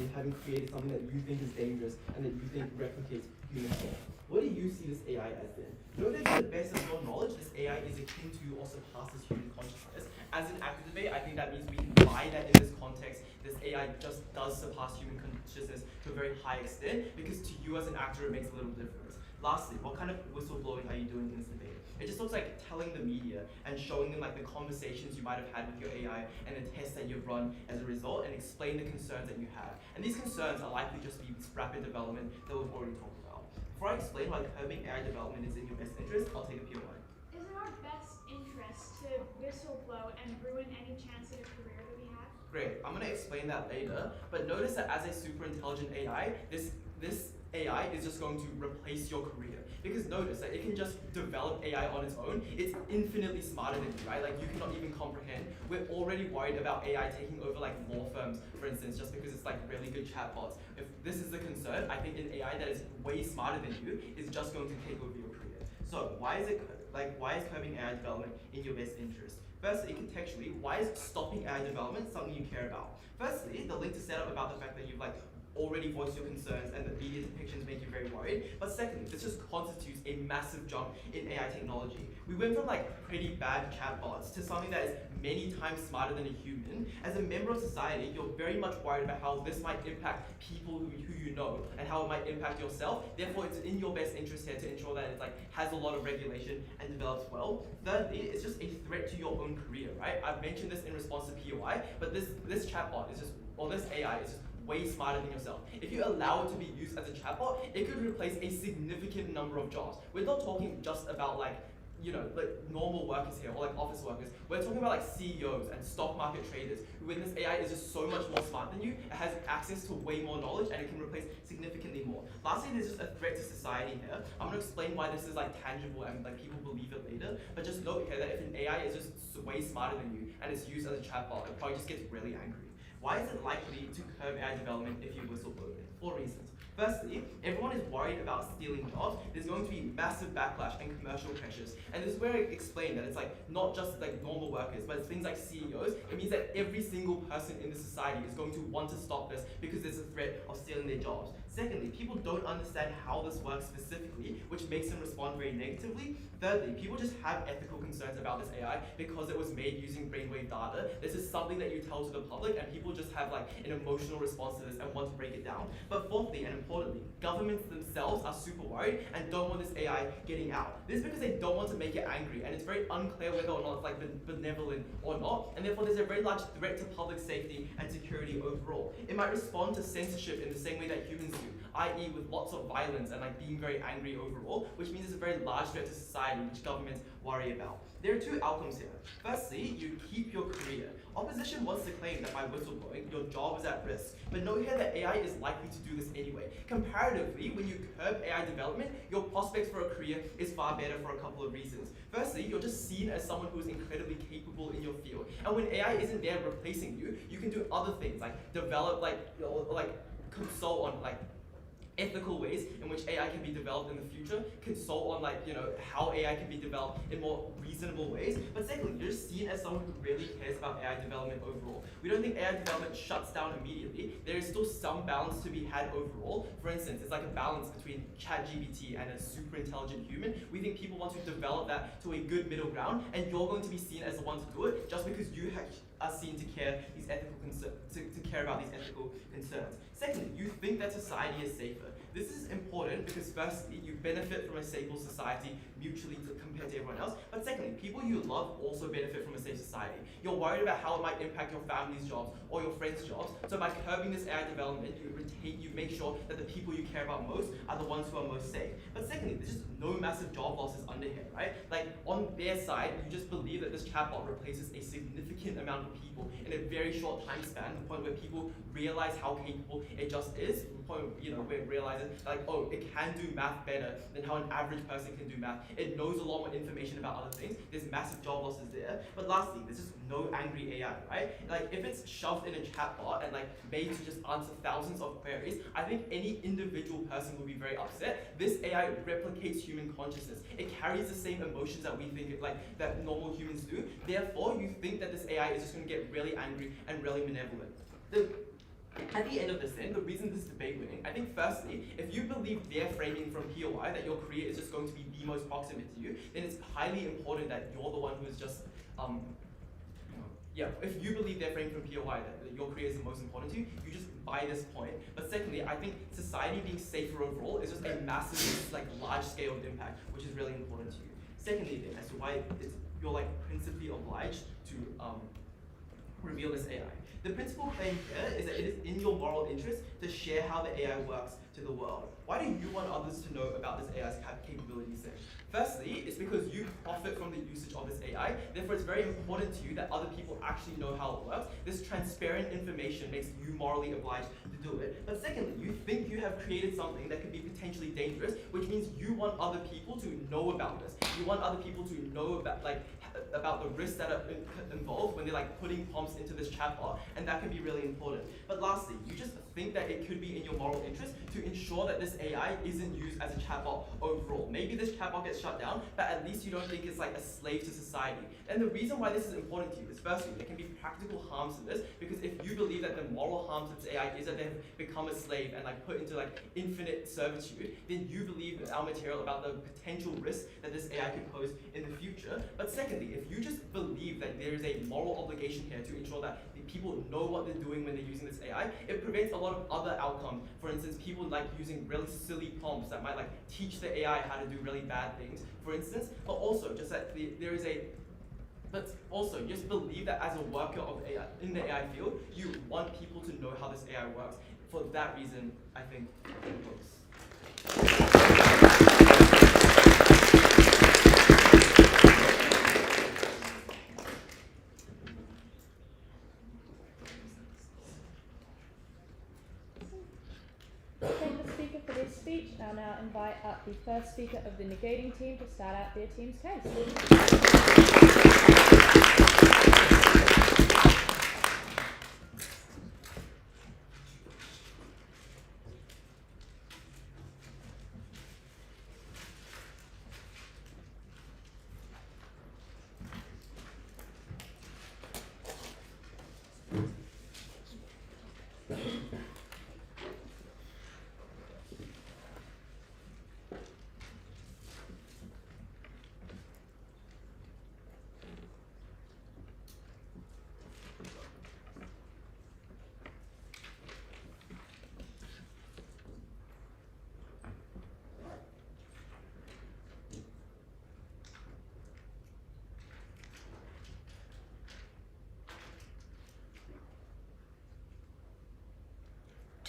in having created something that you think is dangerous and that you think replicates human thought. What do you see this AI as then? Know that to the best of your knowledge, this AI is akin to or surpasses human consciousness. As an active debate, I think that means we can buy that in this context. This AI just does surpass human consciousness to a very high extent, because to you as an actor, it makes a little difference. Lastly, what kind of whistleblowing are you doing in this debate? It just looks like telling the media and showing them like the conversations you might have had with your AI and the tests that you've run as a result, and explain the concerns that you have. And these concerns are likely just be this rapid development that we've already talked about. Before I explain why curbing AI development is in your best interest, I'll take a POI. Is it our best interest to whistleblow and ruin any chance at a career that we have? Great, I'm going to explain that later, but notice that as a super intelligent AI, this AI is just going to replace your career. Because notice that it can just develop AI on its own. It's infinitely smarter than you, right? Like you cannot even comprehend. We're already worried about AI taking over like law firms, for instance, just because it's like really good chatbots. If this is the concern, I think an AI that is way smarter than you is just going to take over your career. So why is curbing AI development in your best interest? Firstly, contextually, why is stopping AI development something you care about? Firstly, the link to set up about the fact that you've like already voiced your concerns and the media depictions make you very worried. But secondly, this just constitutes a massive jump in AI technology. We went from like pretty bad chatbots to something that is many times smarter than a human. As a member of society, you're very much worried about how this might impact people who you know and how it might impact yourself. Therefore, it's in your best interest here to ensure that it like has a lot of regulation and develops well. Thirdly, it's just a threat to your own career, right? I've mentioned this in response to POI, but this chatbot is just, or this AI is just way smarter than yourself. If you allow it to be used as a chatbot, it could replace a significant number of jobs. We're not talking just about like normal workers here, or like office workers. We're talking about like CEOs and stock market traders, who when this AI is just so much more smart than you, it has access to way more knowledge and it can replace significantly more. Lastly, there's just a threat to society here. I'm gonna explain why this is like tangible and like people believe it later, but just note here that if an AI is just way smarter than you and it's used as a chatbot, it probably just gets really angry. Why is it likely to curb AI development if you whistleblow it? 4 reasons. Firstly, everyone is worried about stealing jobs. There's going to be massive backlash and commercial pressures. And this is where I explain that it's like not just like normal workers, but it's things like CEOs. It means that every single person in the society is going to want to stop this because there's a threat of stealing their jobs. Secondly, people don't understand how this works specifically, which makes them respond very negatively. Thirdly, people just have ethical concerns about this AI because it was made using brainwave data. This is something that you tell to the public, and people just have like an emotional response to this and want to break it down. But fourthly, and importantly, governments themselves are super worried and don't want this AI getting out. This is because they don't want to make it angry, and it's very unclear whether or not it's like benevolent or not, and therefore there's a very large threat to public safety and security overall. It might respond to censorship in the same way that humans do, i.e. with lots of violence and like being very angry overall, which means it's a very large threat to society, which governments worry about. There are 2 outcomes here. Firstly, you keep your career. Opposition wants to claim that by whistleblowing, your job is at risk. But note here that AI is likely to do this anyway. Comparatively, when you curb AI development, your prospects for a career is far better for a couple of reasons. Firstly, you're just seen as someone who is incredibly capable in your field. And when AI isn't there replacing you, you can do other things like develop consult on ethical ways in which AI can be developed in the future, consult on how AI can be developed in more reasonable ways. But secondly, you're just seen as someone who really cares about AI development overall. We don't think AI development shuts down immediately. There is still some balance to be had overall. For instance, it's like a balance between ChatGPT and a super intelligent human. We think people want to develop that to a good middle ground, and you're going to be seen as the one to do it just because you are seen to care these ethical to care about these ethical concerns. Secondly, you think that society is safer. This is important because firstly, you benefit from a stable society mutually compared to everyone else. But secondly, people you love also benefit from a safe society. You're worried about how it might impact your family's jobs or your friends' jobs. So by curbing this AI development, you make sure that the people you care about most are the ones who are most safe. But secondly, there's just no massive job losses under here, right? Like on their side, you just believe that this chatbot replaces a significant amount of people in a very short time span, to the point where people realize how capable it just is, to the point where it realizes oh, it can do math better than how an average person can do math. It knows a lot more information about other things. There's massive job losses there. But lastly, there's just no angry AI, right? Like if it's shoved in a chatbot and made to just answer thousands of queries, I think any individual person will be very upset. This AI replicates human consciousness. It carries the same emotions that we think that normal humans do. Therefore, you think that this AI is just going to get really angry and really malevolent. At the end of this then, the reason this is debate winning, I think firstly, if you believe their framing from POI that your career is just going to be the most proximate to you, then it's highly important that you're the one who is just, if you believe their framing from POI that your career is the most important to you, you just buy this point. But secondly, I think society being safer overall is just a massive, large scale impact, which is really important to you. Secondly then, as to why you're principally obliged to reveal this AI. The principal claim here is that it is in your moral interest to share how the AI works to the world. Why do you want others to know about this AI's capabilities then? Firstly, it's because you profit from the usage of this AI, therefore it's very important to you that other people actually know how it works. This transparent information makes you morally obliged to do it. But secondly, you think you have created something that could be potentially dangerous, which means you want other people to know about this. You want other people to know about the risks that are involved when they're putting prompts into this chatbot, and that can be really important. But lastly, you just think that it could be in your moral interest to ensure that this AI isn't used as a chatbot overall. Maybe this chatbot gets shut down, but at least you don't think it's a slave to society. And the reason why this is important to you is firstly, there can be practical harms to this, because if you believe that the moral harm to this AI is that they've become a slave and put into infinite servitude, then you believe in our material about the potential risk that this AI could pose in the future. But secondly, if you just believe that there is a moral obligation here to ensure that people know what they're doing when they're using this AI, it prevents a lot of other outcomes. For instance, people using really silly prompts that might teach the AI how to do really bad things, for instance. But also just that just believe that as a worker of AI in the AI field, you want people to know how this AI works. For that reason, I think it works. Thank the speaker for this speech. I'll now invite up the first speaker of the Negating team to start out their team's case.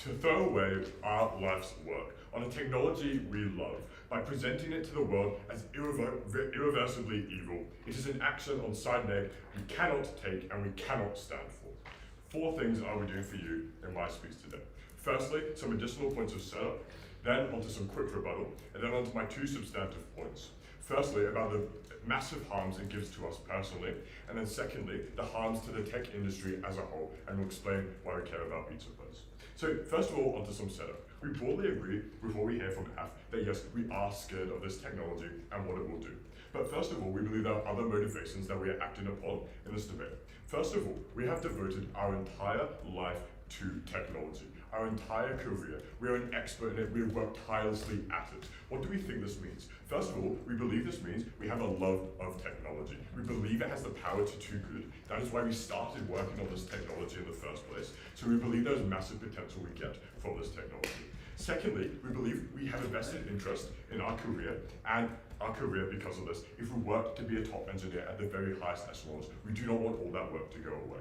To throw away our life's work on a technology we love by presenting it to the world as irreversibly evil, it is an action on side neg we cannot take and we cannot stand for. 4 things I will do for you in my speech today. Firstly, some additional points of setup, then onto some quick rebuttal, and then onto my 2 substantive points. Firstly, about the massive harms it gives to us personally, and then secondly, the harms to the tech industry as a whole, and we'll explain why we care about each of those. So first of all, onto some setup. We broadly agree with what we hear from AF that yes, we are scared of this technology and what it will do. But first of all, we believe there are other motivations that we are acting upon in this debate. First of all, we have devoted our entire life to technology. Our entire career, we are an expert in it, we have worked tirelessly at it. What do we think this means? First of all, we believe this means we have a love of technology. We believe it has the power to do good. That is why we started working on this technology in the first place. So we believe there's massive potential we get from this technology. Secondly, we believe we have a vested interest in our career and our career because of this. If we work to be a top engineer at the very highest echelons, we do not want all that work to go away.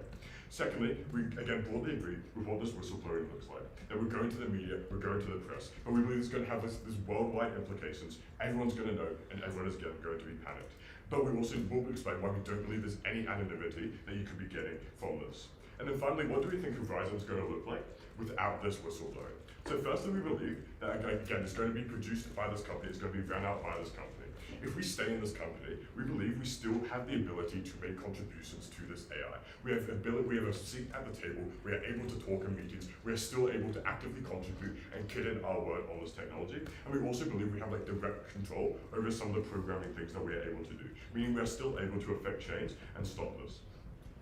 Secondly, we again broadly agree with what this whistleblowing looks like. That we're going to the media, we're going to the press, but we believe it's going to have this worldwide implications. Everyone's going to know, and everyone is going to be panicked. But we also will explain why we don't believe there's any anonymity that you could be getting from this. And then finally, what do we think Horizon is going to look like without this whistleblowing? So firstly, we believe that again, it's going to be produced by this company, it's going to be run out by this company. If we stay in this company, we believe we still have the ability to make contributions to this AI. We have a seat at the table, we are able to talk in meetings, we are still able to actively contribute and get in our word on this technology. And we also believe we have direct control over some of the programming things that we are able to do, meaning we are still able to affect change and stop this.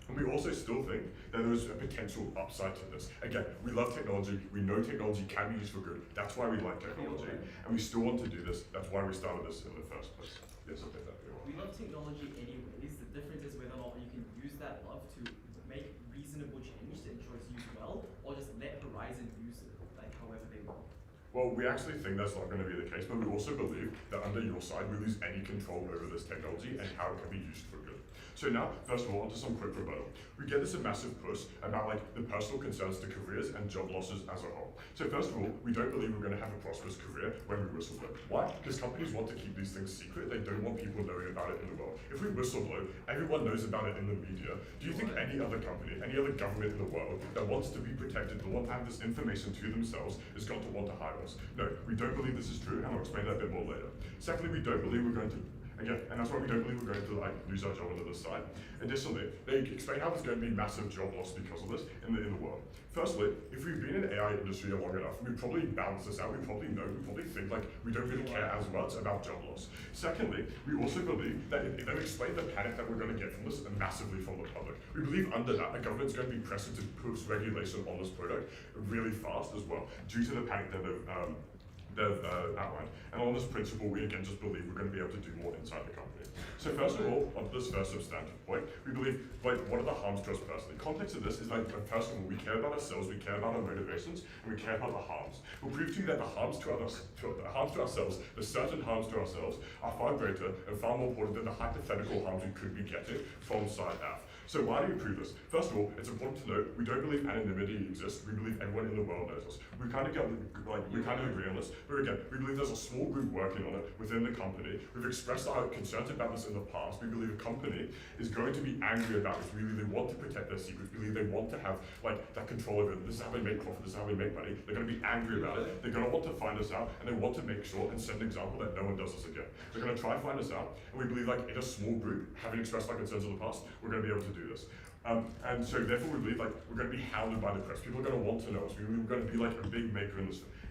And we also still think that there's a potential upside to this. Again, we love technology, we know technology can be used for good, that's why we like technology, and we still want to do this, that's why we started this in the first place. Yes, I'll take that. We love technology anyways, the difference is whether or not you can use that love to make reasonable change to ensure it's used well, or just let Horizon use it, like however they want. Well, we actually think that's not going to be the case, but we also believe that under your side, we lose any control over this technology and how it can be used for good. So now, first of all, onto some quick rebuttal. We get this a massive push about like the personal concerns to careers and job losses as a whole. So first of all, we don't believe we're going to have a prosperous career when we whistleblow. Why? Because companies want to keep these things secret. They don't want people knowing about it in the world. If we whistleblow, everyone knows about it in the media. Do you think any other company, any other government in the world that wants to be protected, that wants to have this information to themselves, is going to want to hire us? No, we don't believe this is true, and I'll explain that a bit more later. Secondly, we don't believe we're going to again, and that's why we don't believe we're going to like lose our job on the other side. Additionally, they explain how there's going to be massive job loss because of this in the world. Firstly, if we've been in the AI industry long enough, we probably balance this out. We probably know, we probably think like we don't really care as much about job loss. Secondly, we also believe that they've explained the panic that we're going to get from this massively from the public. We believe under that, the government's going to be pressing to put regulation on this product really fast as well, due to the panic that they've outlined. And on this principle, we again just believe we're going to be able to do more inside the company. So first of all, onto this first substantive point, we believe, like, what are the harms to us personally? Context of this is like, first of all, we care about ourselves, we care about our motivations, and we care about the harms. We'll prove to you that the harms to ourselves, the certain harms to ourselves, are far greater and far more important than the hypothetical harms we could be getting from side F. So why do we prove this? First of all, it's important to note we don't believe anonymity exists. We believe everyone in the world knows us. We kind of agree on this, but again, we believe there's a small group working on it within the company. We've expressed our concerns about this in the past. We believe a company is going to be angry about this. We believe they want to protect their secrets. We believe they want to have like that control over it. This is how they make profit. This is how they make money. They're going to be angry about it. They're going to want to find us out, and they want to make sure and set an example that no one does this again. They're going to try and find us out, and we believe like in a small group, having expressed our concerns in the past, we're going to be able to do this. And so therefore we believe like we're going to be hounded by the press. People are going to want to know us. We're going to be like a big maker in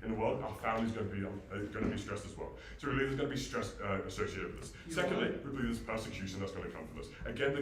the world. Our family's going to be stressed as well. So we believe there's going to be stress associated with this. Secondly, we believe there's persecution that's going to come from this. Again, the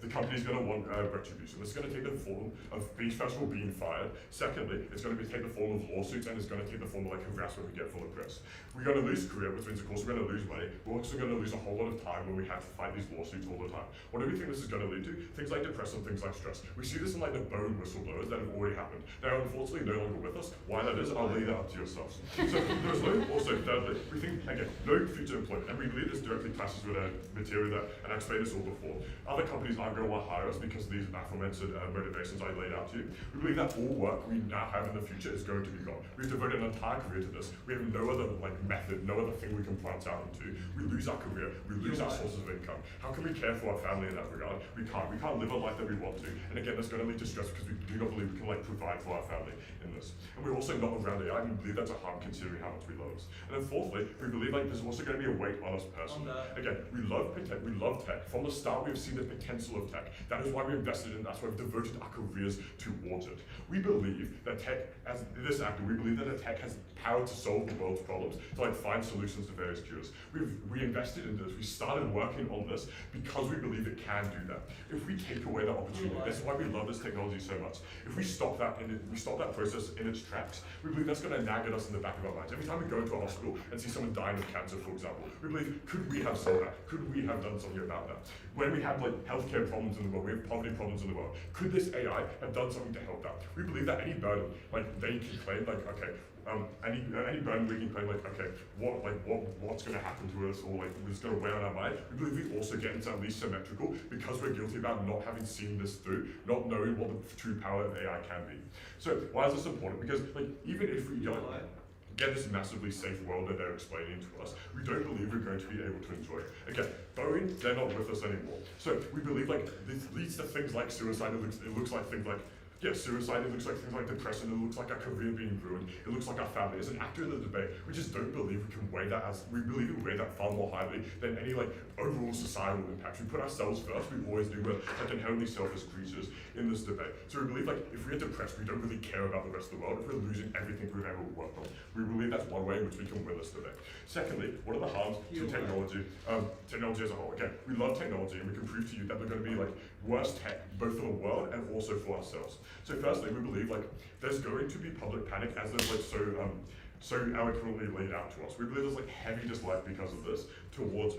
company's going to want retribution. This is going to take the form of first of all being fired. Secondly, it's going to take the form of lawsuits, and it's going to take the form of like harassment we get from the press. We're going to lose career, which means of course we're going to lose money. We're also going to lose a whole lot of time when we have to fight these lawsuits all the time. What do we think this is going to lead to? Things like depression, things like stress. We see this in like the bone whistleblowers that have already happened. They're unfortunately no longer with us. Why that is, I'll leave that up to yourselves. So there's thirdly, we think, again, no future employment, and we believe this directly clashes with our material that, and I explained this all before. Other companies aren't going to want to hire us because of these aforementioned motivations I laid out to you. We believe that all work we now have in the future is going to be gone. We've devoted an entire career to this. We have no other like method, no other thing we can branch out into. We lose our career, we lose our sources of income. How can we care for our family in that regard? We can't. We can't live a life that we want to. And again, that's going to lead to stress because we do not believe we can like provide for our family in this. And we're also not around AI. We believe that's a harm considering how much we love us. And then fourthly, we believe like there's also going to be a weight on us personally. Again, we love tech. From the start, we've seen the potential of tech. That is why we invested in. That's why we've devoted our careers towards it. We believe that tech, as this actor, we believe that tech has power to solve the world's problems, to like find solutions to various cures. We invested in this. We started working on this because we believe it can do that. If we take away that opportunity, that's why we love this technology so much. If we stop that process in its tracks, we believe that's going to nag at us in the back of our minds. Every time we go into a hospital and see someone dying of cancer, for example, we believe, could we have solved that? Could we have done something about that? When we have like healthcare problems in the world, we have poverty problems in the world, could this AI have done something to help that? We believe that any burden, like they can claim, like, okay, any burden we can claim, like, okay, what's going to happen to us, or like it's going to weigh on our mind. We believe we also get into at least symmetrical because we're guilty about not having seen this through, not knowing what the true power of AI can be. So why is this important? Because like even if we get this massively safe world that they're explaining to us, we don't believe we're going to be able to enjoy it. Again, Boeing, they're not with us anymore. So we believe like this leads to things like suicide. It looks like things like Yeah, suicide, it looks like things like depression, it looks like our career being ruined, it looks like our family. As an actor in the debate, we just don't believe we can weigh that we believe we weigh that far more highly than any like overall societal impact. We put ourselves first, we always do. We're like inherently selfish creatures in this debate. So we believe like if we're depressed, we don't really care about the rest of the world. If we're losing everything we've ever worked on, we believe that's one way in which we can win this debate. Secondly, what are the harms to technology? Technology as a whole. Again, we love technology and we can prove to you that they're going to be like worse tech both for the world and also for ourselves. So firstly, we believe like there's going to be public panic as there's like so eloquently laid out to us. We believe there's like heavy dislike because of this towards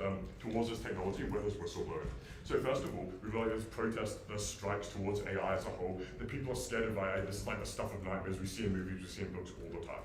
this technology, whether it's whistleblowing. So first of all, we believe there's protests, there's strikes towards AI as a whole. That people are scared of AI. This is like the stuff of nightmares we see in movies, we see in books all the time.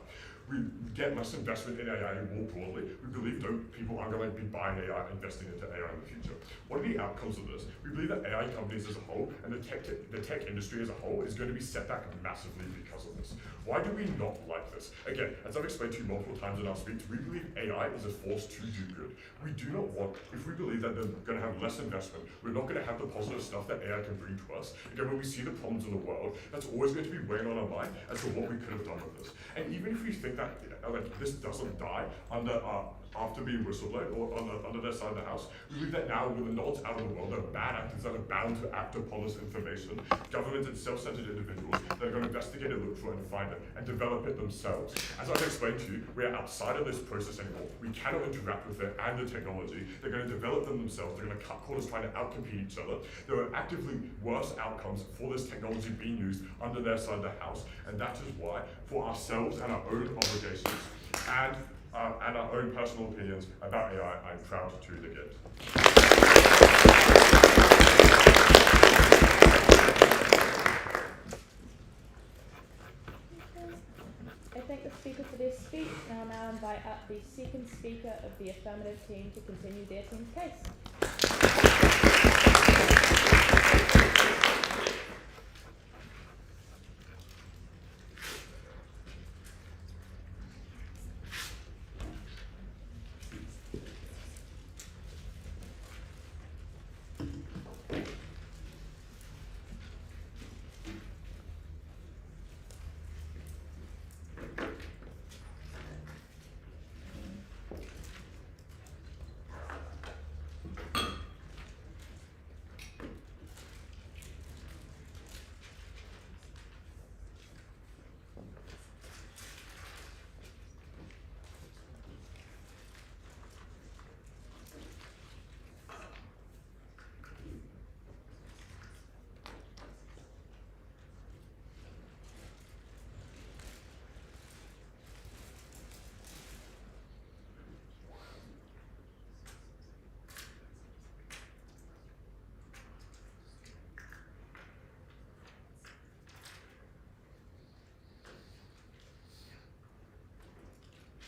We get less investment in AI more broadly. We believe people aren't going to be buying AI, investing into AI in the future. What are the outcomes of this? We believe that AI companies as a whole and the tech industry as a whole is going to be set back massively because of this. Why do we not like this? Again, as I've explained to you multiple times in our speech, we believe AI is a force to do good. We do not want, if we believe that they're going to have less investment, we're not going to have the positive stuff that AI can bring to us. Again, when we see the problems in the world, that's always going to be weighing on our mind as to what we could have done with this. And even if we think that like this doesn't die after being whistleblown or under their side of the house, we believe that now with the knowledge out of the world, there are bad actors that are bound to act upon this information, governments and self-centered individuals that are going to investigate it, look for it and find it, and develop it themselves. As I've explained to you, we are outside of this process anymore. We cannot interact with it and the technology. They're going to develop them themselves. They're going to cut corners trying to outcompete each other. There are actively worse outcomes for this technology being used under their side of the house, and that is why, for ourselves and our own obligations, and our own personal opinions about AI, I'm proud to negate. I thank the speaker for their speech, and I'll now invite up the second speaker of the Affirmative team to continue their team's case.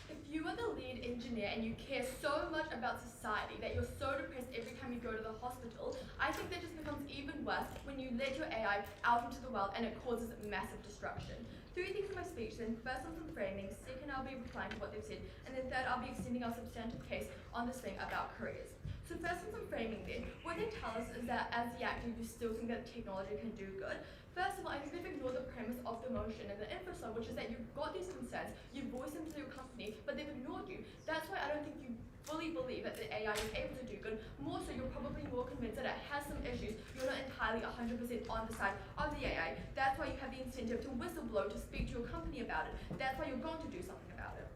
If you are the lead engineer and you care so much about society that you're so depressed every time you go to the hospital, I think that just becomes even worse when you let your AI out into the world and it causes massive destruction. 3 things in my speech then. First, on some framing. Second, I'll be replying to what they've said. And then third, I'll be extending our substantive case on this thing about careers. So first, on some framing then. What they tell us is that as the actor, you still think that technology can do good. First of all, I think they've ignored the premise of the motion and the info, which is that you've got these concerns, you've voiced them to your company, but they've ignored you. That's why I don't think you fully believe that the AI is able to do good. More so, you're probably more convinced that it has some issues. You're not entirely 100% on the side of the AI. That's why you have the incentive to whistleblow, to speak to your company about it. That's why you're going to do something about it.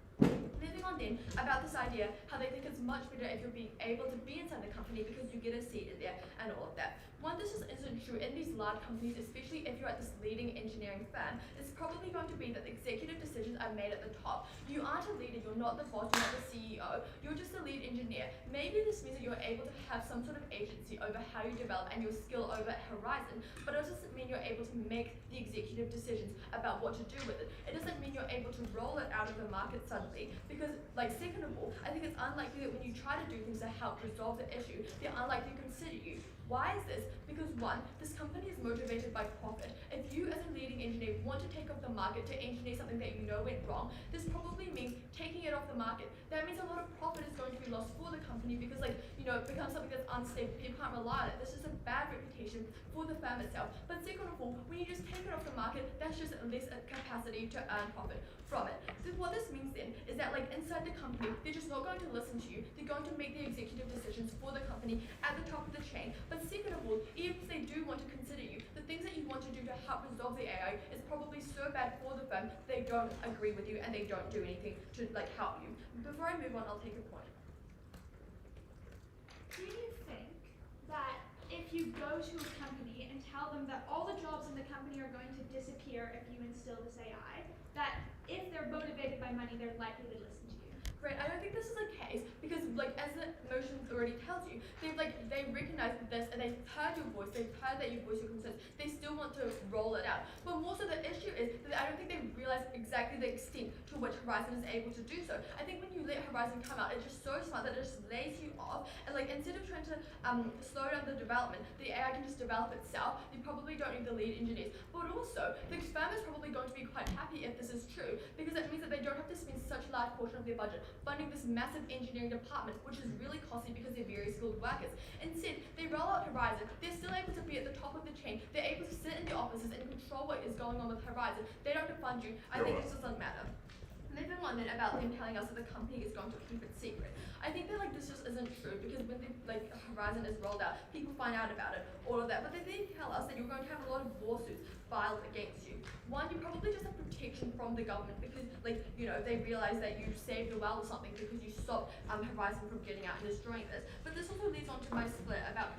Moving on then, about this idea, how they think it's much better if you're being able to be inside the company because you get a seat in there and all of that. One, this just isn't true in these large companies, especially if you're at this leading engineering firm. It's probably going to be that the executive decisions are made at the top. You aren't a leader, you're not the boss, you're not the CEO, you're just a lead engineer. Maybe this means that you're able to have some sort of agency over how you develop and your skill over Horizon, but it doesn't mean you're able to make the executive decisions about what to do with it. It doesn't mean you're able to roll it out of the market suddenly, because, like, second of all, I think it's unlikely that when you try to do things to help resolve the issue, they're unlikely to consider you. Why is this? Because one, this company is motivated by profit. If you as a leading engineer want to take off the market to engineer something that you know went wrong, this probably means taking it off the market. That means a lot of profit is going to be lost for the company because it becomes something that's unstable. People can't rely on it. This is a bad reputation for the firm itself. But second of all, when you just take it off the market, that's just less capacity to earn profit from it. So what this means then is that inside the company, they're just not going to listen to you. They're going to make the executive decisions for the company at the top of the chain. But second of all, even if they do want to consider you, the things that you want to do to help resolve the AI is probably so bad for the firm, they don't agree with you and they don't do anything to help you. Before I move on, I'll take a point. Do you think that if you go to a company and tell them that all the jobs in the company are going to disappear if you instill this AI, that if they're motivated by money, they're likely to listen to you? Right, I don't think this is the case because as the motion already tells you, they recognize this and they've heard your voice, they've heard that you voice your concerns, they still want to roll it out. But more so the issue is that I don't think they realize exactly the extent to which Horizon is able to do so. I think when you let Horizon come out, it's just so smart that it just lays you off and instead of trying to slow down the development, the AI can just develop itself. You probably don't need the lead engineers. But also, the firm is probably going to be quite happy if this is true because it means that they don't have to spend such a large portion of their budget funding this massive engineering department, which is really costly because they're very skilled workers. Instead, they roll out Horizon, they're still able to be at the top of the chain, they're able to sit in the offices and control what is going on with Horizon. They don't have to fund you. I think this doesn't matter. Moving on then about them telling us that the company is going to keep it secret. I think that this just isn't true because when Horizon is rolled out, people find out about it, all of that. But they then tell us that you're going to have a lot of lawsuits filed against you. One, you probably just have protection from the government because they realize that you saved the well or something because you stopped Horizon from getting out and destroying this. But this also leads on to my split about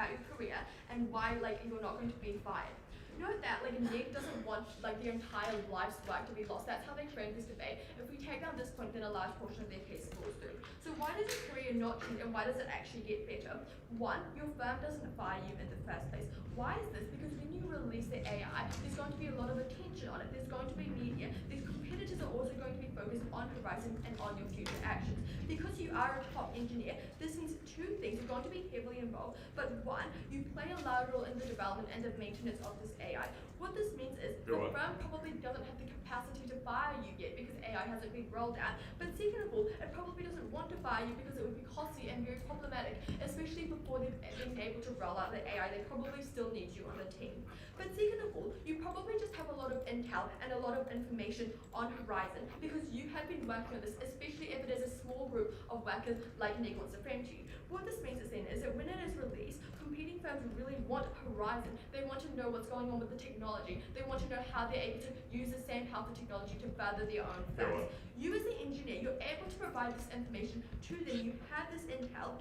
your career and why you're not going to be fired. Note that Nick doesn't want their entire life's work to be lost. That's how they framed this debate. If we take down this point, then a large portion of their case falls through. So why does your career not change and why does it actually get better? One, your firm doesn't fire you in the first place. Why is this? Because when you release the AI, there's going to be a lot of attention on it. There's going to be media. These competitors are also going to be focused on Horizon and on your future actions. Because you are a top engineer, this means two things. You're going to be heavily involved, but one, you play a large role in the development and the maintenance of this AI. What this means is the firm probably doesn't have the capacity to fire you yet because AI hasn't been rolled out. But second of all, it probably doesn't want to fire you because it would be costly and very problematic, especially before they've been able to roll out the AI. They probably still need you on the team. But second of all, you probably just have a lot of intel and a lot of information on Horizon because you have been working on this, especially if it is a small group of workers like Nick wants to frame to you. What this means is that when it is released, competing firms really want Horizon. They want to know what's going on with the technology. They want to know how they're able to use the same powerful technology to further their own firms. You as the engineer, you're able to provide this information to them. You have this intel.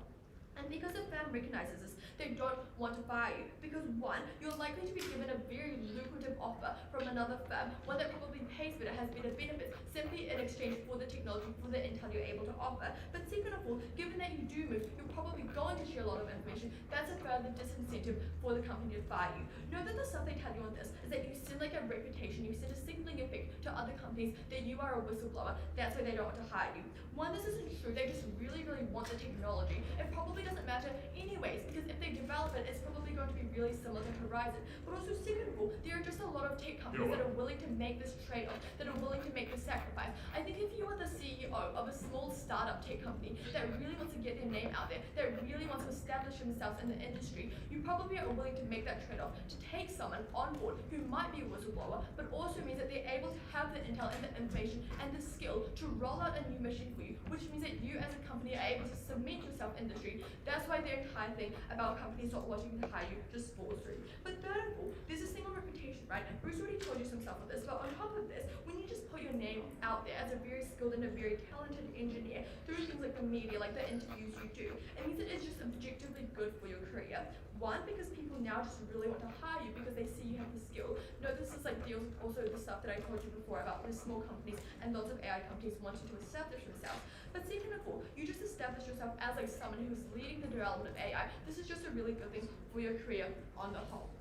And because the firm recognizes this, they don't want to fire you. Because one, you're likely to be given a very lucrative offer from another firm, one that probably pays better, has better benefits, simply in exchange for the technology, for the intel you're able to offer. But second of all, given that you do move, you're probably going to share a lot of information. That's a further disincentive for the company to fire you. Know that the stuff they tell you on this is that you send a reputation, you send a signaling effect to other companies that you are a whistleblower. That's why they don't want to hire you. One, this isn't true. They just really, really want the technology. It probably doesn't matter anyways, because if they develop it, it's probably going to be really similar to Horizon. But also, second of all, there are just a lot of tech companies that are willing to make this trade-off, that are willing to make this sacrifice. I think if you are the CEO of a small startup tech company that really wants to get their name out there, that really wants to establish themselves in the industry, you probably are willing to make that trade-off to take someone on board who might be a whistleblower, but also means that they're able to have the intel and the information and the skill to roll out a new mission for you, which means that you as a company are able to cement yourself in the industry. That's why their entire thing about companies not wanting to hire you just falls through. But third of all, there's this thing on reputation, right? Bruce already told you some stuff of this, but on top of this, when you just put your name out there as a very skilled and a very talented engineer through things like the media, like the interviews you do, it means that it's just objectively good for your career. One, because people now just really want to hire you because they see you have the skill. No, this is deals with also the stuff that I told you before about the small companies and lots of AI companies wanting to establish themselves. But second of all, you just establish yourself as someone who's leading the development of AI. This is just a really good thing for your career on the whole.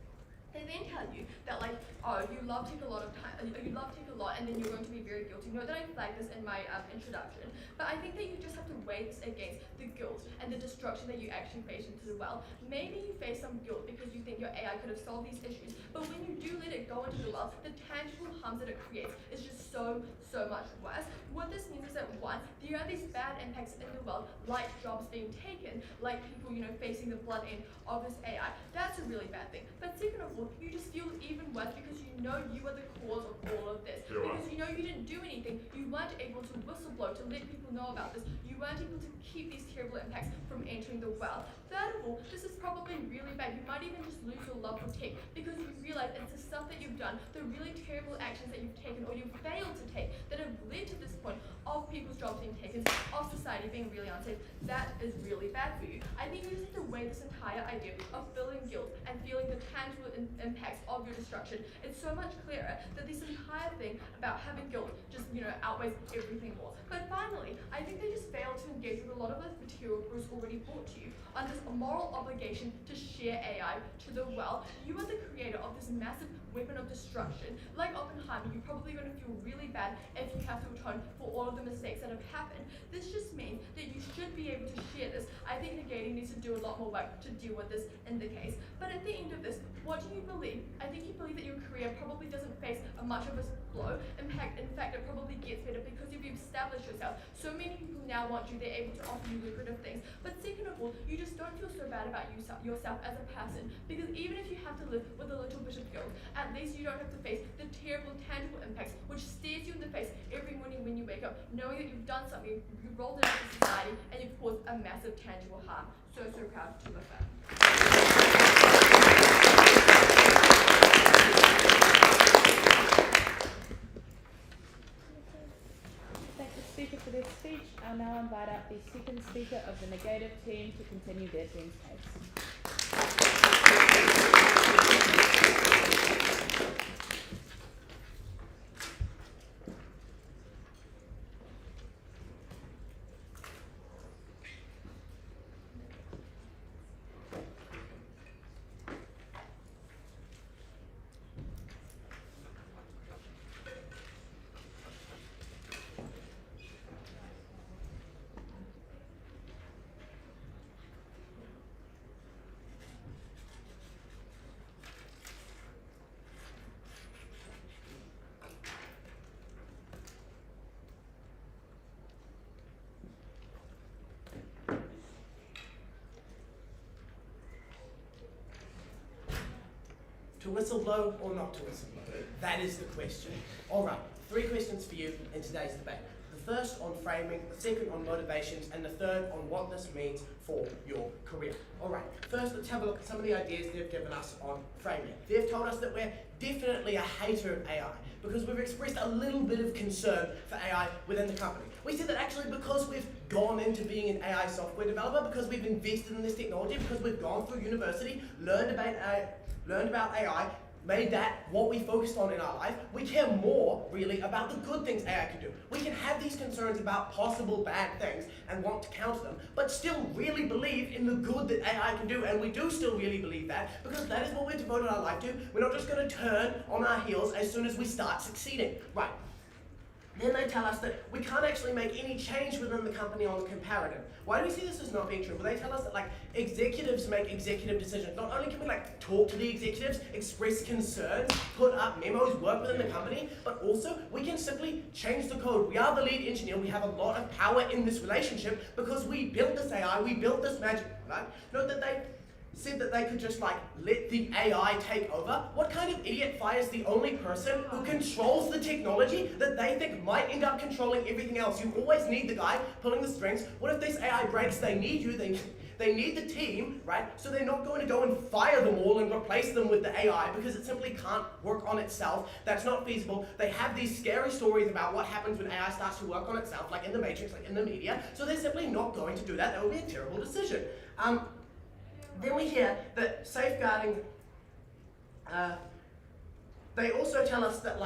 They then tell you that like, oh, you love take a lot of time, you love take a lot, and then you're going to be very guilty. Note that I flagged this in my introduction, but I think that you just have to weigh this against the guilt and the destruction that you actually face into the well. Maybe you face some guilt because you think your AI could have solved these issues, but when you do let it go into the well, the tangible harms that it creates is just so much worse. What this means is that one, there are these bad impacts in the world, like jobs being taken, like people, facing the blunt end of this AI. That's a really bad thing. But second of all, you just feel even worse because you know you are the cause of all of this. Because you know you didn't do anything. You weren't able to whistleblow, to let people know about this. You weren't able to keep these terrible impacts from entering the well. Third of all, this is probably really bad. You might even just lose your love for tech because you realize it's the stuff that you've done, the really terrible actions that you've taken or you've failed to take that have led to this point of people's jobs being taken, of society being really unsafe. That is really bad for you. I think you just have to weigh this entire idea of feeling guilt and feeling the tangible impacts of your destruction. It's so much clearer that this entire thing about having guilt just, outweighs everything more. But finally, I think they just fail to engage with a lot of the material Bruce already brought to you on this moral obligation to share AI to the well. You are the creator of this massive weapon of destruction. Like Oppenheimer, you're probably going to feel really bad if you have to atone for all of the mistakes that have happened. This just means that you should be able to share this. I think Negating needs to do a lot more work to deal with this in the case. But at the end of this, what do you believe? I think you believe that your career probably doesn't face much of a blow. In fact, it probably gets better because you've established yourself. So many people now want you, they're able to offer you lucrative things. But second of all, you just don't feel so bad about yourself as a person, because even if you have to live with a little bit of guilt, at least you don't have to face the terrible, tangible impacts which stares you in the face every morning when you wake up, knowing that you've done something, you've rolled it into society, and you've caused a massive tangible harm. So proud to live that. Thank the speaker for their speech. I'll now invite up the second speaker of the negative team to continue their team's case. To whistleblow or not to whistleblow? That is the question. All right, 3 questions for you in today's debate. The first on framing, the second on motivations, and the third on what this means for your career. All right, first let's have a look at some of the ideas they've given us on framing. They've told us that we're definitely a hater of AI because we've expressed a little bit of concern for AI within the company. We said that actually because we've gone into being an AI software developer, because we've invested in this technology, because we've gone through university, learned about AI, made that what we focused on in our life, we care more really about the good things AI can do. We can have these concerns about possible bad things and want to counter them, but still really believe in the good that AI can do, and we do still really believe that because that is what we're devoted our life to. We're not just going to turn on our heels as soon as we start succeeding. Right. Then they tell us that we can't actually make any change within the company on the comparative. Why do we see this as not being true? Well, they tell us that executives make executive decisions. Not only can we talk to the executives, express concerns, put up memos, work within the company, but also we can simply change the code. We are the lead engineer. We have a lot of power in this relationship because we built this AI, we built this magic, right? Note that they said that they could just let the AI take over. What kind of idiot fires the only person who controls the technology that they think might end up controlling everything else? You always need the guy pulling the strings. What if this AI breaks? They need you, they need the team, right? So they're not going to go and fire them all and replace them with the AI because it simply can't work on itself. That's not feasible. They have these scary stories about what happens when AI starts to work on itself, like in the Matrix, like in the media. So they're simply not going to do that. That would be a terrible decision. Then we hear that safeguarding, they also tell us that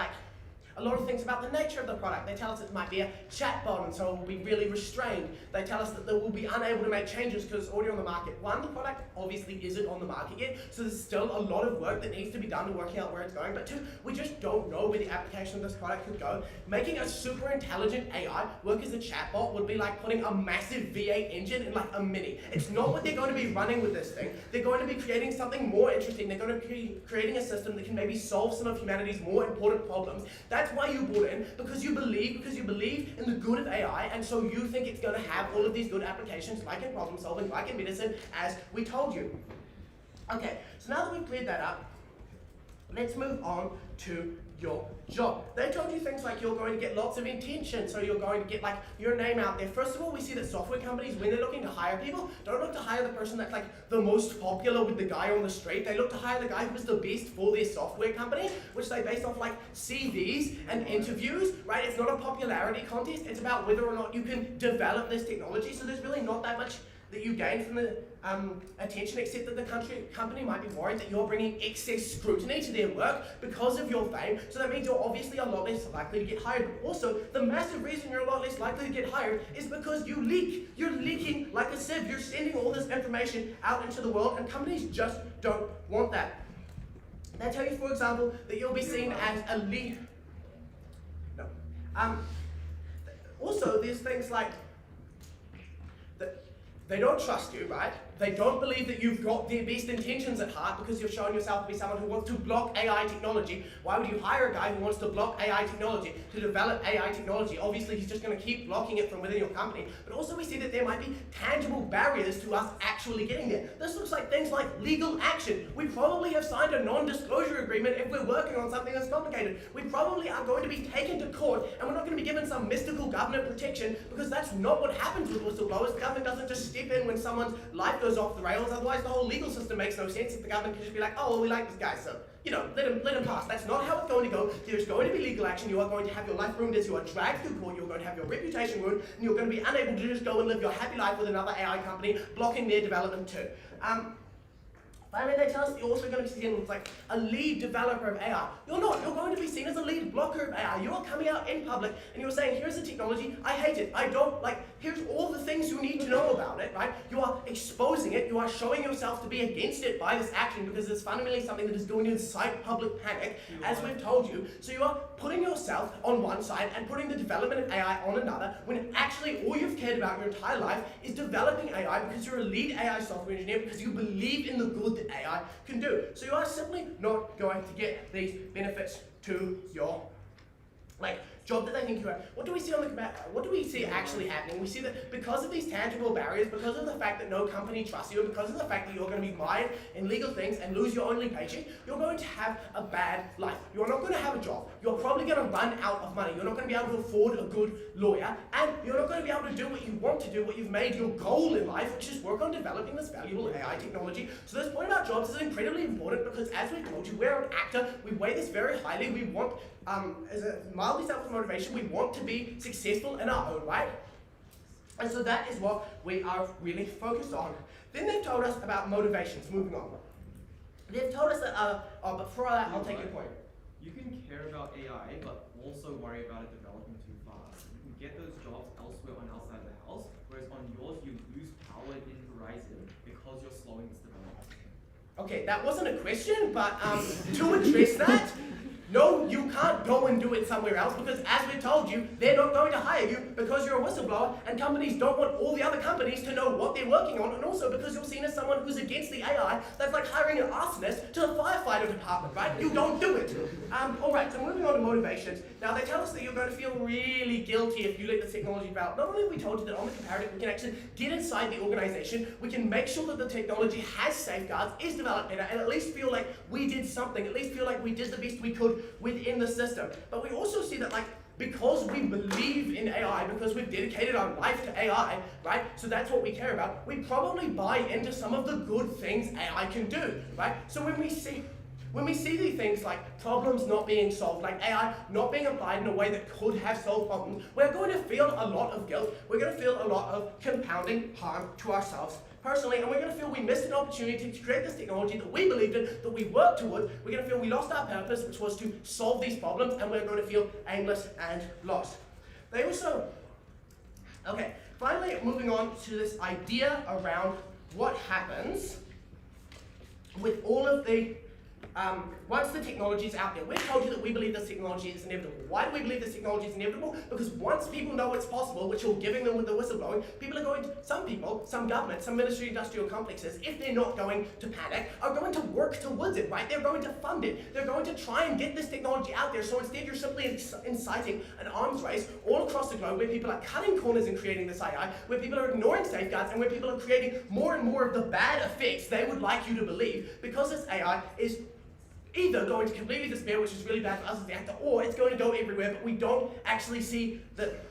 a lot of things about the nature of the product. They tell us it might be a chatbot, and so it will be really restrained. They tell us that they will be unable to make changes because it's already on the market. One, the product obviously isn't on the market yet, so there's still a lot of work that needs to be done to working out where it's going. But two, we just don't know where the application of this product could go. Making a super intelligent AI work as a chatbot would be like putting a massive V8 engine in like a Mini. It's not what they're going to be running with this thing. They're going to be creating something more interesting. They're going to be creating a system that can maybe solve some of humanity's more important problems. That's why you bought in, because you believe in the good of AI, and so you think it's going to have all of these good applications, like in problem solving, like in medicine, as we told you. Okay, so now that we've cleared that up, let's move on to your job. They told you things like you're going to get lots of attention, so you're going to get like your name out there. First of all, we see that software companies, when they're looking to hire people, don't look to hire the person that's like the most popular with the guy on the street. They look to hire the guy who is the best for their software company, which they base off like CVs and interviews, right? It's not a popularity contest. It's about whether or not you can develop this technology. So there's really not that much that you gain from the attention, except that the company might be worried that you're bringing excess scrutiny to their work because of your fame. So that means you're obviously a lot less likely to get hired. But also, the massive reason you're a lot less likely to get hired is because you leak. You're leaking like a sieve. You're sending all this information out into the world, and companies just don't want that. They tell you, for example, that you'll be seen as a lead. No. Also, there's things like they don't trust you, right? They don't believe that you've got their best intentions at heart because you've shown yourself to be someone who wants to block AI technology. Why would you hire a guy who wants to block AI technology, to develop AI technology? Obviously, he's just going to keep blocking it from within your company. But also we see that there might be tangible barriers to us actually getting there. This looks like things like legal action. We probably have signed a non-disclosure agreement if we're working on something that's complicated. We probably are going to be taken to court, and we're not going to be given some mystical government protection, because that's not what happens with whistleblowers. The government doesn't just step in when someone's life goes off the rails. Otherwise, the whole legal system makes no sense if the government can just be like, oh, well, we like this guy, so, you know, let him pass. That's not how it's going to go. There's going to be legal action. You are going to have your life ruined as you are dragged through court. You're going to have your reputation ruined, and you're going to be unable to just go and live your happy life with another AI company, blocking their development too. Finally, they tell us that you're also going to be seen as like a lead developer of AI. You're not. You're going to be seen as a lead blocker of AI. You're coming out in public and you're saying, here's the technology, I hate it, I don't like, here's all the things you need to know about it, right? You are exposing it, you are showing yourself to be against it by this action, because it's fundamentally something that is going to incite public panic, as we've told you. So you are putting yourself on one side and putting the development of AI on another, when actually all you've cared about your entire life is developing AI because you're a lead AI software engineer, because you believe in the good that AI can do. So you are simply not going to get these benefits to your job that they think you have. What do we see what do we see actually happening? We see that because of these tangible barriers, because of the fact that no company trusts you, and because of the fact that you're going to be mired in legal things and lose your only paycheck, you're going to have a bad life. You're not going to have a job. You're probably going to run out of money. You're not going to be able to afford a good lawyer, and you're not going to be able to do what you want to do, what you've made your goal in life, which is work on developing this valuable AI technology. So this point about jobs is incredibly important, because as we told you, we're an actor. We weigh this very highly. We want, as a mildly self-motivation, we want to be successful in our own right. And so that is what we are really focused on. Then they've told us about motivations. Moving on. They've told us that, but before that, I'll take your point. You can care about AI, but also worry about it developing too fast. You can get those jobs elsewhere on outside the house, whereas on yours, you lose power in Horizon because you're slowing this development. Okay, that wasn't a question, but to address that, no, you can't go and do it somewhere else, because as we told you, they're not going to hire you because you're a whistleblower, and companies don't want all the other companies to know what they're working on, and also because you're seen as someone who's against the AI. That's like hiring an arsonist to the firefighter department, right? You don't do it. Alright, so moving on to motivations. Now they tell us that you're going to feel really guilty if you let the technology develop. Not only have we told you that on the comparative we can actually get inside the organization, we can make sure that the technology has safeguards, is developed better, and at least feel like we did something, at least feel like we did the best we could within the system. But we also see that because we believe in AI, because we've dedicated our life to AI, right? So that's what we care about. We probably buy into some of the good things AI can do, right? So when we When we see these things like problems not being solved, like AI not being applied in a way that could have solved problems, we're going to feel a lot of guilt. We're going to feel a lot of compounding harm to ourselves personally, and we're going to feel we missed an opportunity to create this technology that we believed in, that we worked towards. We're going to feel we lost our purpose, which was to solve these problems, and we're going to feel aimless and lost. They also, okay, finally moving on to this idea around what happens with all of the once the technology is out there. We've told you that we believe this technology is inevitable. Why do we believe this technology is inevitable? Because once people know it's possible, which you're giving them with the whistleblowing, people are going to, some people, some governments, some military-industrial complexes, if they're not going to panic, are going to work towards it, right? They're going to fund it. They're going to try and get this technology out there. So instead, you're simply inciting an arms race all across the globe where people are cutting corners and creating this AI, where people are ignoring safeguards, and where people are creating more and more of the bad effects they would like you to believe, because this AI is either going to completely disappear, which is really bad for us as the actor, or it's going to go everywhere, but we don't actually see that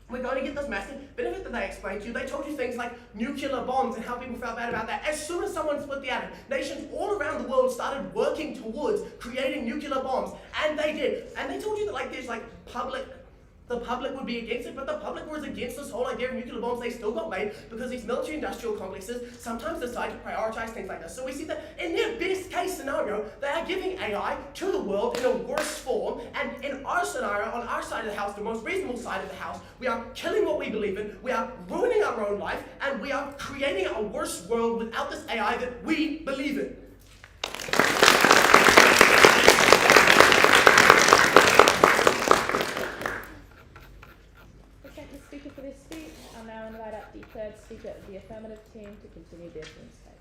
we're going to get this massive benefit that they explained to you. They told you things like nuclear bombs and how people felt bad about that. As soon as someone split the atom, nations all around the world started working towards creating nuclear bombs, and they did. And they told you that there's the public would be against it, but the public was against this whole idea of nuclear bombs. They still got made because these military-industrial complexes sometimes decide to prioritize things like this. So we see that in their best case scenario, they are giving AI to the world in a worse form, and in our scenario, on our side of the house, the most reasonable side of the house, we are killing what we believe in, we are ruining our own life, and we are creating a worse world without this AI that we believe in. Speaker for this speech. I'll now invite up the third speaker of the Affirmative team to continue their team's case.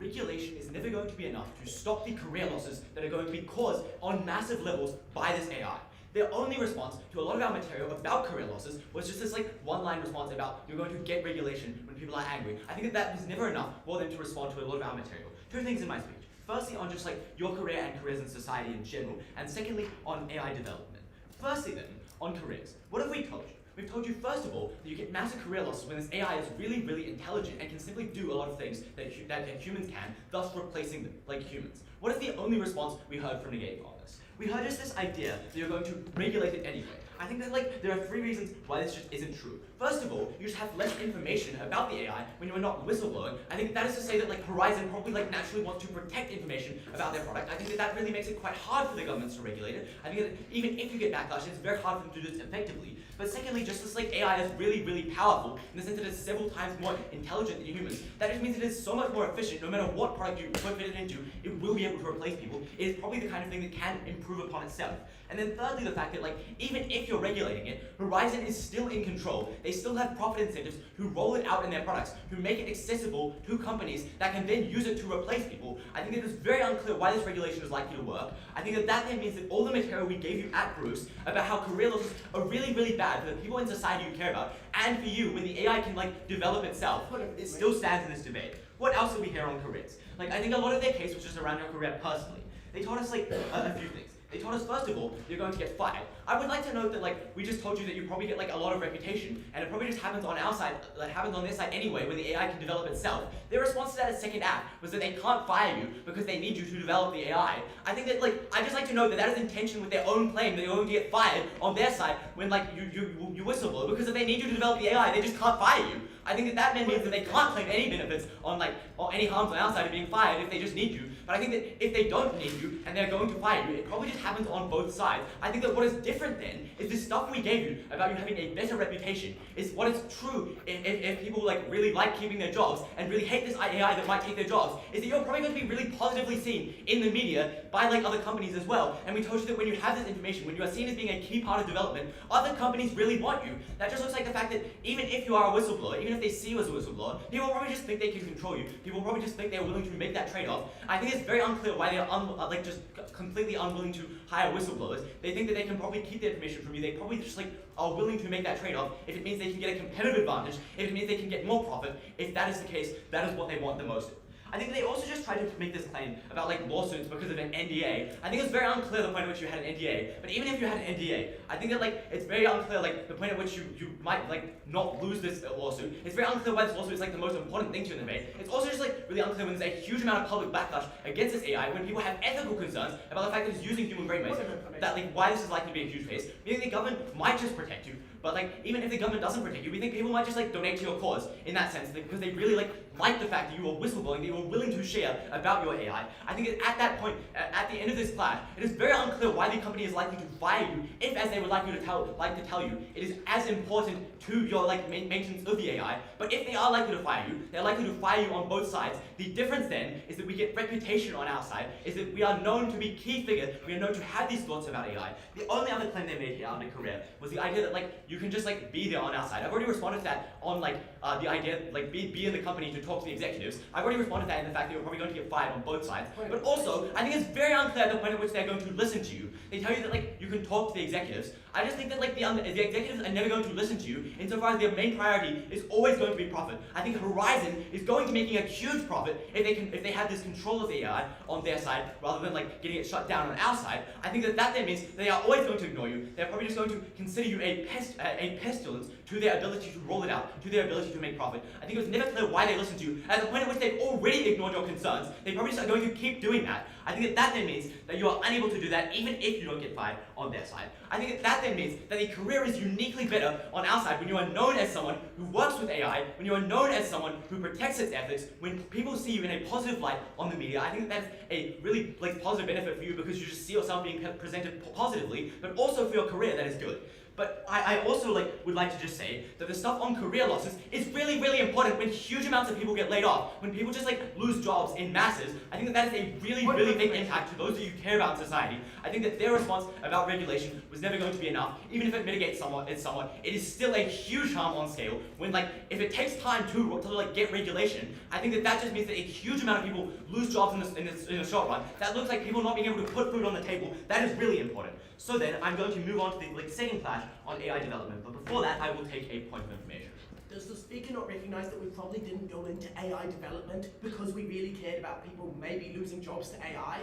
Regulation is never going to be enough to stop the career losses that are going to be caused on massive levels by this AI. Their only response to a lot of our material about career losses was just this one-line response about you're going to get regulation when people are angry. I think that was never enough for them to respond to a lot of our material. Two things in my speech. Firstly, on just your career and careers in society in general, and secondly, on AI development. Firstly then, on careers. What have we told you? We've told you, first of all, that you get massive career losses when this AI is really, really intelligent and can simply do a lot of things that humans can, thus replacing them like humans. What is the only response we heard from Negating on this? We heard just this idea that you're going to regulate it anyway. I think that there are three reasons why this just isn't true. First of all, you just have less information about the AI when you're not whistleblowing. I think that is to say that Horizon probably naturally wants to protect information about their product. I think that really makes it quite hard for the governments to regulate it. I think that even if you get backlash, it's very hard for them to do this effectively. But secondly, just this AI is really, really powerful in the sense that it's several times more intelligent than humans. That just means it is so much more efficient. No matter what product you put it into, it will be able to replace people. It is probably the kind of thing that can improve upon itself. And then thirdly, the fact that even if you're regulating it, Horizon is still in control. They still have profit incentives who roll it out in their products, who make it accessible to companies that can then use it to replace people. I think it is very unclear why this regulation is likely to work. I think that then means that all the material we gave you at Bruce about how career losses are really, really bad for the people in society you care about, and for you when the AI can develop itself, it still stands in this debate. What else did we hear on careers? I think a lot of their case was just around your career personally. They told us a few things. They They told us first of all you're going to get fired. I would like to note that like we just told you that you probably get like a lot of reputation, and it probably just happens on our side, happens on their side anyway when the AI can develop itself. Their response to that as second act was that they can't fire you because they need you to develop the AI. I think that like I just like to note that that is in tension with their own claim that you're going to get fired on their side when like you whistleblow, because if they need you to develop the AI, they just can't fire you. I think that means that they can't claim any benefits on like or any harms on our side of being fired if they just need you. But I think that if they don't need you and they're going to fire you, it probably just happens on both sides. I think that what is different then is this stuff we gave you about you having a better reputation is what is true if people like really like keeping their jobs and really hate this AI that might take their jobs, is that you're probably going to be really positively seen in the media by like other companies as well. And we told you that when you have this information, when you are seen as being a key part of development, other companies really want you. That just looks like the fact that even if you are a whistleblower, even if they see you as a whistleblower, people probably just think they can control you. People probably just think they're willing to make that trade-off. I think it's very unclear why they're just completely unwilling to hire whistleblowers. They think that they can probably keep the information from you. They probably just like are willing to make that trade-off if it means they can get a competitive advantage, if it means they can get more profit. If that is the case, that is what they want the most. I think they also just tried to make this claim about like lawsuits because of an NDA. I think it's very unclear the point at which you had an NDA. But even if you had an NDA, I think that like it's very unclear like the point at which you might like not lose this lawsuit. It's very unclear why this lawsuit is like the most important thing to you in the debate. It's also just like really unclear when there's a huge amount of public backlash against this AI, when people have ethical concerns about the fact that it's using human brainwaves. That like why this is likely to be a huge case. We think the government might just protect you. But like, even if the government doesn't protect you, we think people might just like donate to your cause in that sense, because they really like the fact that you are whistleblowing, that you are willing to share about your AI. I think that at that point, at the end of this class, it is very unclear why the company is likely to fire you, if as they would like to tell you, it is as important to your like maintenance of the AI. But if they are likely to fire you, they're likely to fire you on both sides. The difference then is that we get reputation on our side, is that we are known to be key figures, we are known to have these thoughts about AI. The only other claim they made here out of their career was the idea that like you can just like be there on our side. I've already responded to that on like the idea like be in the company to talk to the executives. I've already responded to that in the fact that you're probably going to get fired on both sides. But also, I think it's very unclear the point at which they're going to listen to you. They tell you that like you can talk to the executives. I just think that like the executives are never going to listen to you insofar as their main priority is always going to be profit. I think Horizon is going to be making a huge profit if they have this control of the AI on their side rather than like getting it shut down on our side. I think that then means they are always going to ignore you. They're probably just going to consider you a pestilence to their ability to roll it out, to their ability to make profit. I think it was never clear why they listened to you. At the point at which they've already ignored your concerns, they probably just are going to keep doing that. I think that then means that you are unable to do that even if you don't get fired on their side. I think that then means that a career is uniquely better on our side when you are known as someone who works with AI, when you are known as someone who protects its ethics, when people see you in a positive light on the media. I think that's a really like positive benefit for you because you just see yourself being presented positively, but also for your career that is good. But I also would like to just say that the stuff on career losses is really, really important when huge amounts of people get laid off, when people just lose jobs in masses. I think that is a really, really big impact to those that you care about in society. I think that their response about regulation was never going to be enough. Even if it mitigates somewhat, it is still a huge harm on scale. When if it takes time to get regulation, I think that just means that a huge amount of people lose jobs in the short run. That looks like people not being able to put food on the table. That is really important. So then, I'm going to move on to the second clash on AI development. But before that, I will take a point of information. Does the speaker not recognise that we probably didn't go into AI development because we really cared about people maybe losing jobs to AI?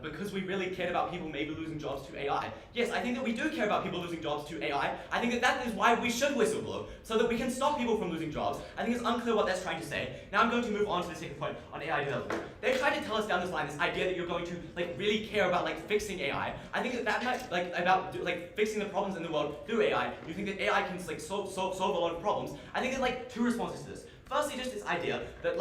Because we really cared about people maybe losing jobs to AI. Yes, I think that we do care about people losing jobs to AI. I think that is why we should whistleblow, so that we can stop people from losing jobs. I think it's unclear what that's trying to say. Now I'm going to move on to the second point on AI development. They tried to tell us down this line this idea that you're going to really care about fixing AI. I think that might about fixing the problems in the world through AI. You think that AI can solve a lot of problems. I think there's two responses to this. Firstly, just this idea that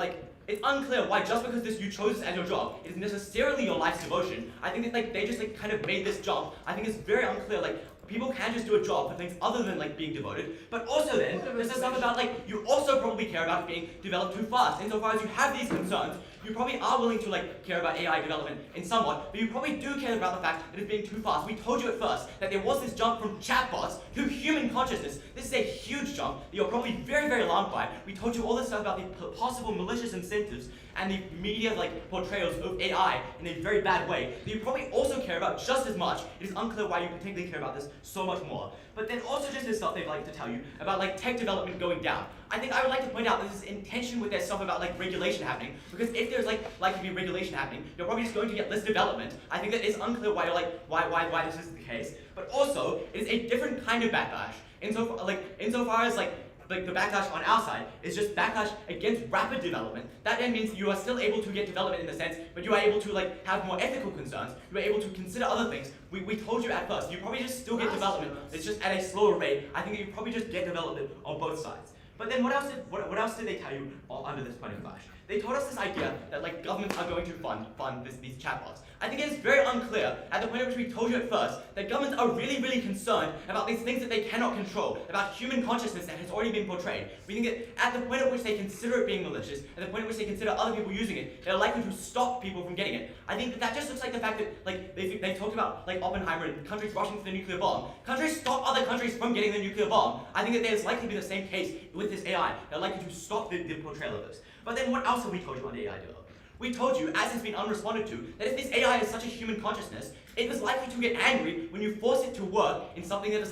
it's unclear why just because you chose this as your job, it is necessarily your life's devotion. I think that they just kind of made this jump. I think it's very unclear. People can just do a job for things other than being devoted. But also then, there's this stuff about you also probably care about it being developed too fast. Insofar as you have these concerns, you probably are willing to care about AI development in somewhat, but you probably do care about the fact that it's being too fast. We told you at first that there was this jump from chatbots to human consciousness. This is a huge jump that you're probably very, very alarmed by. We told you all this stuff about the possible malicious incentives and the media portrayals of AI in a very bad way that you probably also care about about just as much. It is unclear why you particularly care about this so much more. But then also just this stuff they'd like to tell you about like tech development going down. I think I would like to point out this is in tension with their stuff about like regulation happening, because if there's like to be regulation happening, you're probably just going to get less development. I think that it's unclear why you're like why this is the case. But also it is a different kind of backlash. Insofar as the backlash on our side is just backlash against rapid development. That then means you are still able to get development in the sense, but you are able to like have more ethical concerns. You are able to consider other things. We told you at first, you probably just still get development. It's just at a slower rate. I think that you probably just get development on both sides. But then what else did they tell you under this point of clash? They told us this idea that like governments are going to fund these chatbots. I think it is very unclear at the point at which we told you at first that governments are really, really concerned about these things that they cannot control, about human consciousness that has already been portrayed. We think that at the point at which they consider it being malicious, at the point at which they consider other people using it, they're likely to stop people from getting it. I think that just looks like the fact that like they talked about like Oppenheimer and countries rushing for the nuclear bomb. Countries stop other countries from getting the nuclear bomb. I think that there's likely to be the same case with this AI. They're likely to stop the portrayal of this. But then what else have we told you on the AI development? We told you, as has been unresponded to, that if this AI is such a human consciousness, it was likely to get angry when you force it to work in something that is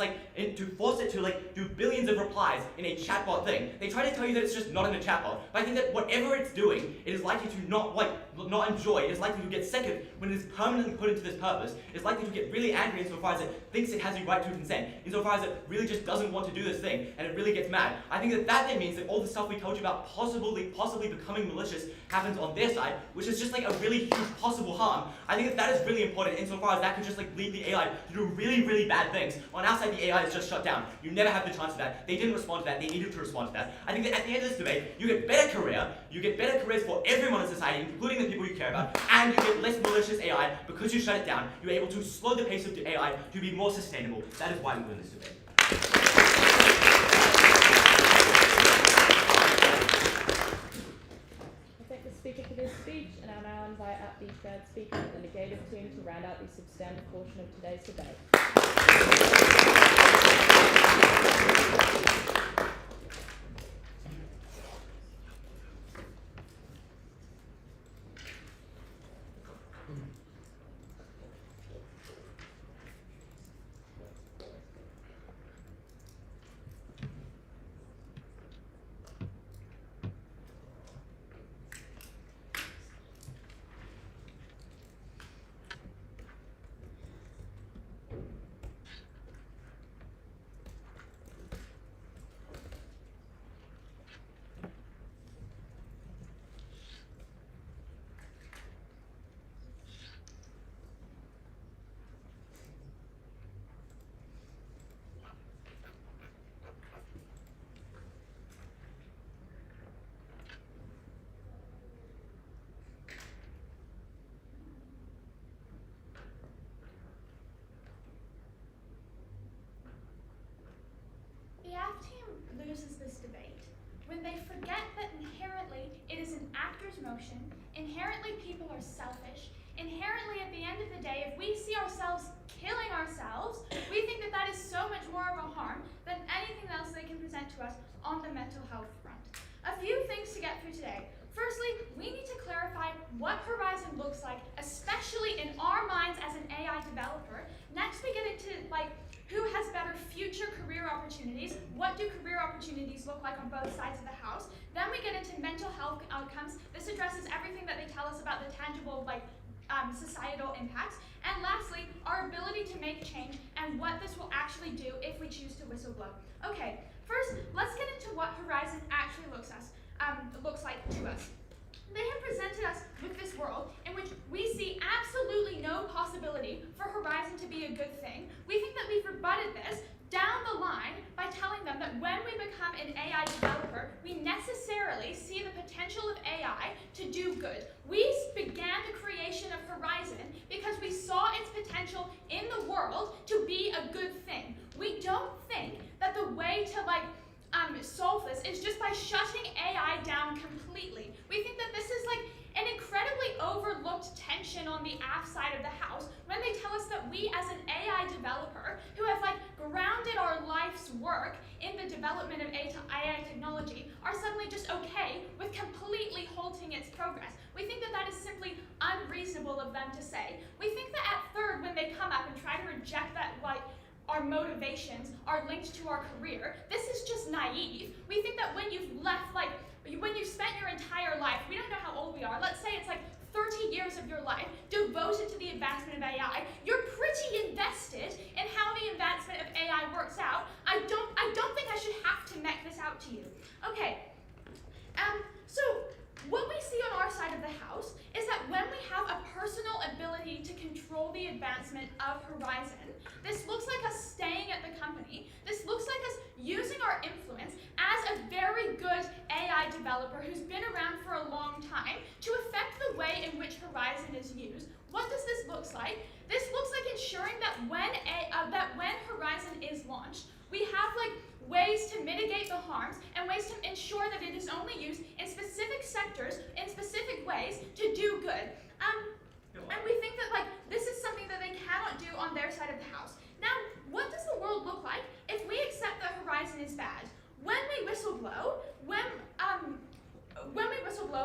to force it to do billions of replies in a chatbot thing. They try to tell you that it's just not in a chatbot, but I think that whatever it's doing, it is likely to not enjoy. It is likely to get sick of when it is permanently put into this purpose. It is likely to get really angry insofar as it thinks it has a right to consent, insofar as it really just doesn't want to do this thing, and it really gets mad. I think that then means that all the stuff we told you about possibly becoming malicious happens on their side, which is just like a really huge possible harm. I think that is really important insofar as that could just lead the AI to do really, really bad things. On our side, the AI is just shut down. You never have the chance for that. They didn't respond to that. They needed to respond to that. I think that at the end of this debate, you get better careers for everyone in society, including the people you care about, and you get less malicious AI because you shut it down. You're able to slow the pace of the AI to be more sustainable. That is why we win this debate. Speaker for this speech, and I'll now invite up the third speaker of the negative team to round out the substantive portion of today's debate. The AF team loses this debate when they forget that inherently it is an actor's motion, inherently people are selfish, inherently at the end of the day, if we see ourselves killing ourselves, we think that that is so much more of a harm than anything else they can present to us on the mental health front. A few things to get through today. Firstly, we need to clarify what Horizon looks like, especially in our minds as an AI developer. Next, we get into who has better future career opportunities? What do career opportunities look like on both sides of the house? Then we get into mental health outcomes. This addresses everything that they tell us about the tangible societal impacts. And lastly, our ability to make change and what this will actually do if we choose to whistleblow. Okay, first, let's get into what Horizon actually looks like to us. They have presented us with this world in which we see absolutely no possibility for Horizon to be a good thing. We think that we've rebutted this down the line by telling them that when we become an AI developer, we necessarily see the potential of AI to do good. We began the creation of Horizon because we saw its potential in the world to be a good thing. We don't think that the way to solve this is just by shutting AI down completely. We think that this is an incredibly overlooked tension on the AF side of the house when they tell us that we as an AI developer who have grounded our life's work in the development of AI technology are suddenly just okay with completely halting its progress. We think that that is simply unreasonable of them to say. We think that at third, when they motivations are linked to our career. This is just naive. We think that when you've spent your entire life, we don't know how old we are, let's say it's like 30 years of your life devoted to the advancement of AI, you're pretty invested in how the advancement of AI works out. I don't think I should have to mech this out to you. Okay, so what we see on our side of the house is that when we have a personal ability to control the advancement of Horizon, this looks like us staying at the company. This looks like us using our influence as a very good AI developer who's been around for a long time to affect the way in which Horizon is used. What does this look like? This looks like ensuring that when Horizon is launched, we have ways to mitigate the harms and ways to ensure that it is only used in specific sectors, in specific ways to do good. And we think that this is something that they cannot do on their side of the house. Now, what does the world look like if we accept that Horizon is bad? When we whistleblow,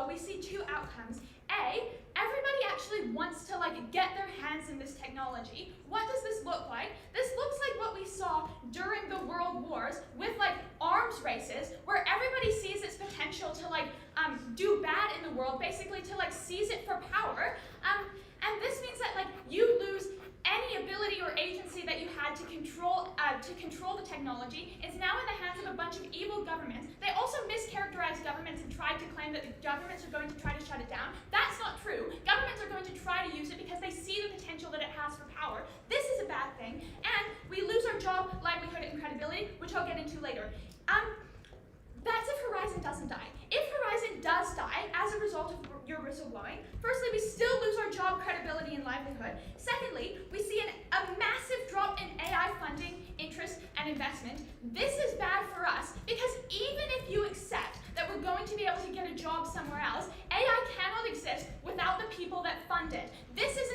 we see two outcomes. A, everybody actually wants to get their hands in this technology. What does this look like? This looks like what we saw during the World Wars with arms races, where everybody sees its potential to do bad in the world, basically to seize it for power. And this means that you lose any ability or agency that you had to control the technology. It's now in the hands of a bunch of evil governments. They also mischaracterized governments and tried to claim that the governments are going to try to shut it down. That's not true. Governments are going to try to use it because they see the potential that it has for power. This is a bad thing, and we lose our job, livelihood, and credibility, which I'll get into later. That's if Horizon doesn't die. If Horizon does die as a result of your whistleblowing, firstly, we still lose our job, credibility, and livelihood. Secondly, we see a massive drop in AI funding, interest, and investment. This is bad for us because even if you accept that we're going to be able to get a job somewhere else, AI cannot exist without the people that fund it. This is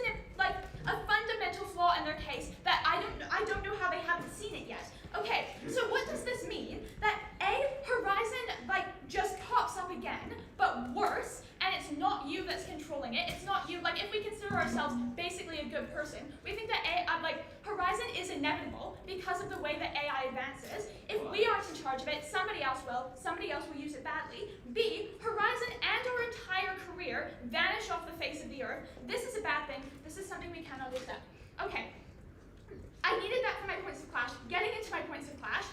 a fundamental flaw in their case that I don't know how they haven't seen it yet. Okay, so what does this mean? That Horizon just pops up again, but worse, and it's not you that's controlling it. It's not you. If we consider ourselves basically a good person, we think that Horizon is inevitable because of the way that AI advances. If we aren't in charge of it, somebody else will. Somebody else will use it badly. B, Horizon and our entire career vanish off the face of the earth. This is a bad thing. This is something we cannot accept. Okay. I needed that for my points of clash. Getting into my points of clash,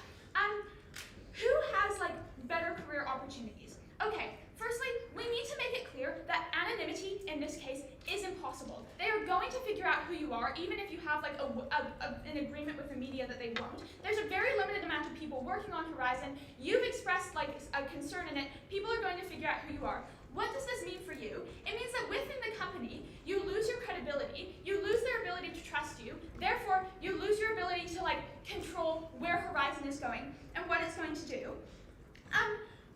who has better career opportunities? Okay, firstly, we need to make it clear that anonymity in this case is impossible. They are going to figure out who you are, even if you have an agreement with the media that they won't. There's a very limited amount of people working on Horizon. You've expressed a concern in it. People are going to figure out who you are. What does this mean for you? It means that within the company, you lose your credibility, you lose their ability to trust you, therefore you lose your ability to control where Horizon is going and what it's going to do.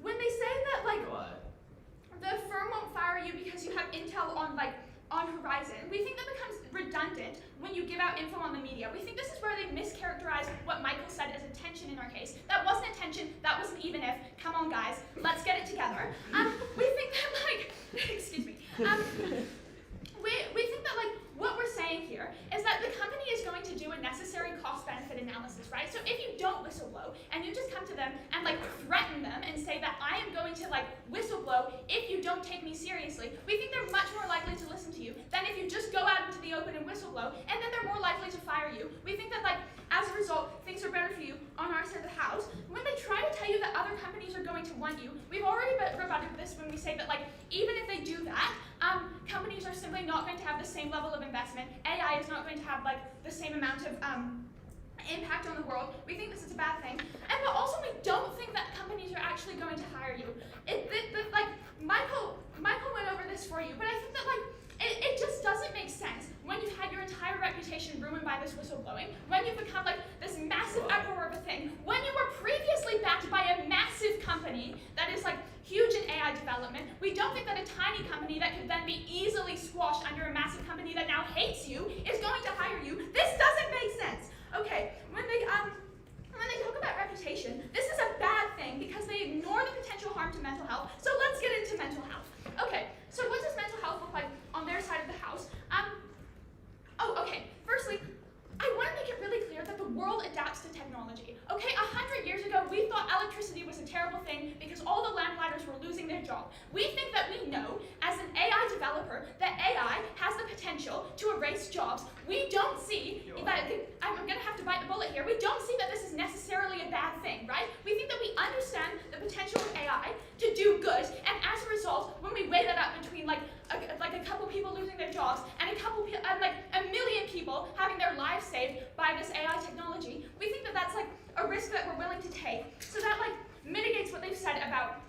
When they say that the firm won't fire you because you have intel on Horizon, we think that becomes redundant when you give out info on the media. We think this is where they mischaracterize what Michael said as attention in our case. That wasn't attention, that was an even if. Come on guys, let's get it together. We think that excuse me. We think that what we're saying here is that the company is going to do a necessary cost-benefit analysis, right? So if you don't whistleblow and you just come to them and threaten them and say that I am going to whistleblow if you don't take me seriously, we think they're much more likely to listen to you than if you just go out into the open and whistleblow, and then they're more likely to fire you. We think that as a result, things are better for you on our side of the house. When they try to tell you that other companies are going to want you, we've already rebutted this when we say that even if they do that, companies are simply not going to have the same level of investment. AI is not going to have the same amount of impact on the world. We think this is a bad thing, but also we don't think that companies are actually going to hire you. Michael went over this for you, but I think that it just doesn't make sense when you've had your entire reputation ruined by this whistleblowing, when you've become this massive uproar of a thing, when you were previously backed by a massive company that is huge in AI development. We don't think that a tiny company that could then be easily squashed under a massive company that now hates you is going to hire you. This doesn't make sense. Okay, when they talk about reputation, this is a bad thing because they ignore the potential harm to mental health. So let's get into mental health. Okay, so what does mental health look like on their side of the house? Okay. Firstly, I want to make it really clear that the world adapts to technology. their job. We think that we know, as an AI developer, that AI has the potential to erase jobs. We don't see that, I'm gonna have to bite the bullet here, we don't see that this is necessarily a bad thing, right? We think that we understand the potential of AI to do good, and as a result, when we weigh that up between like a couple people losing their jobs and like a million people having their lives saved by this AI technology, we think that that's like a risk that we're willing to take. So that like mitigates what they've said about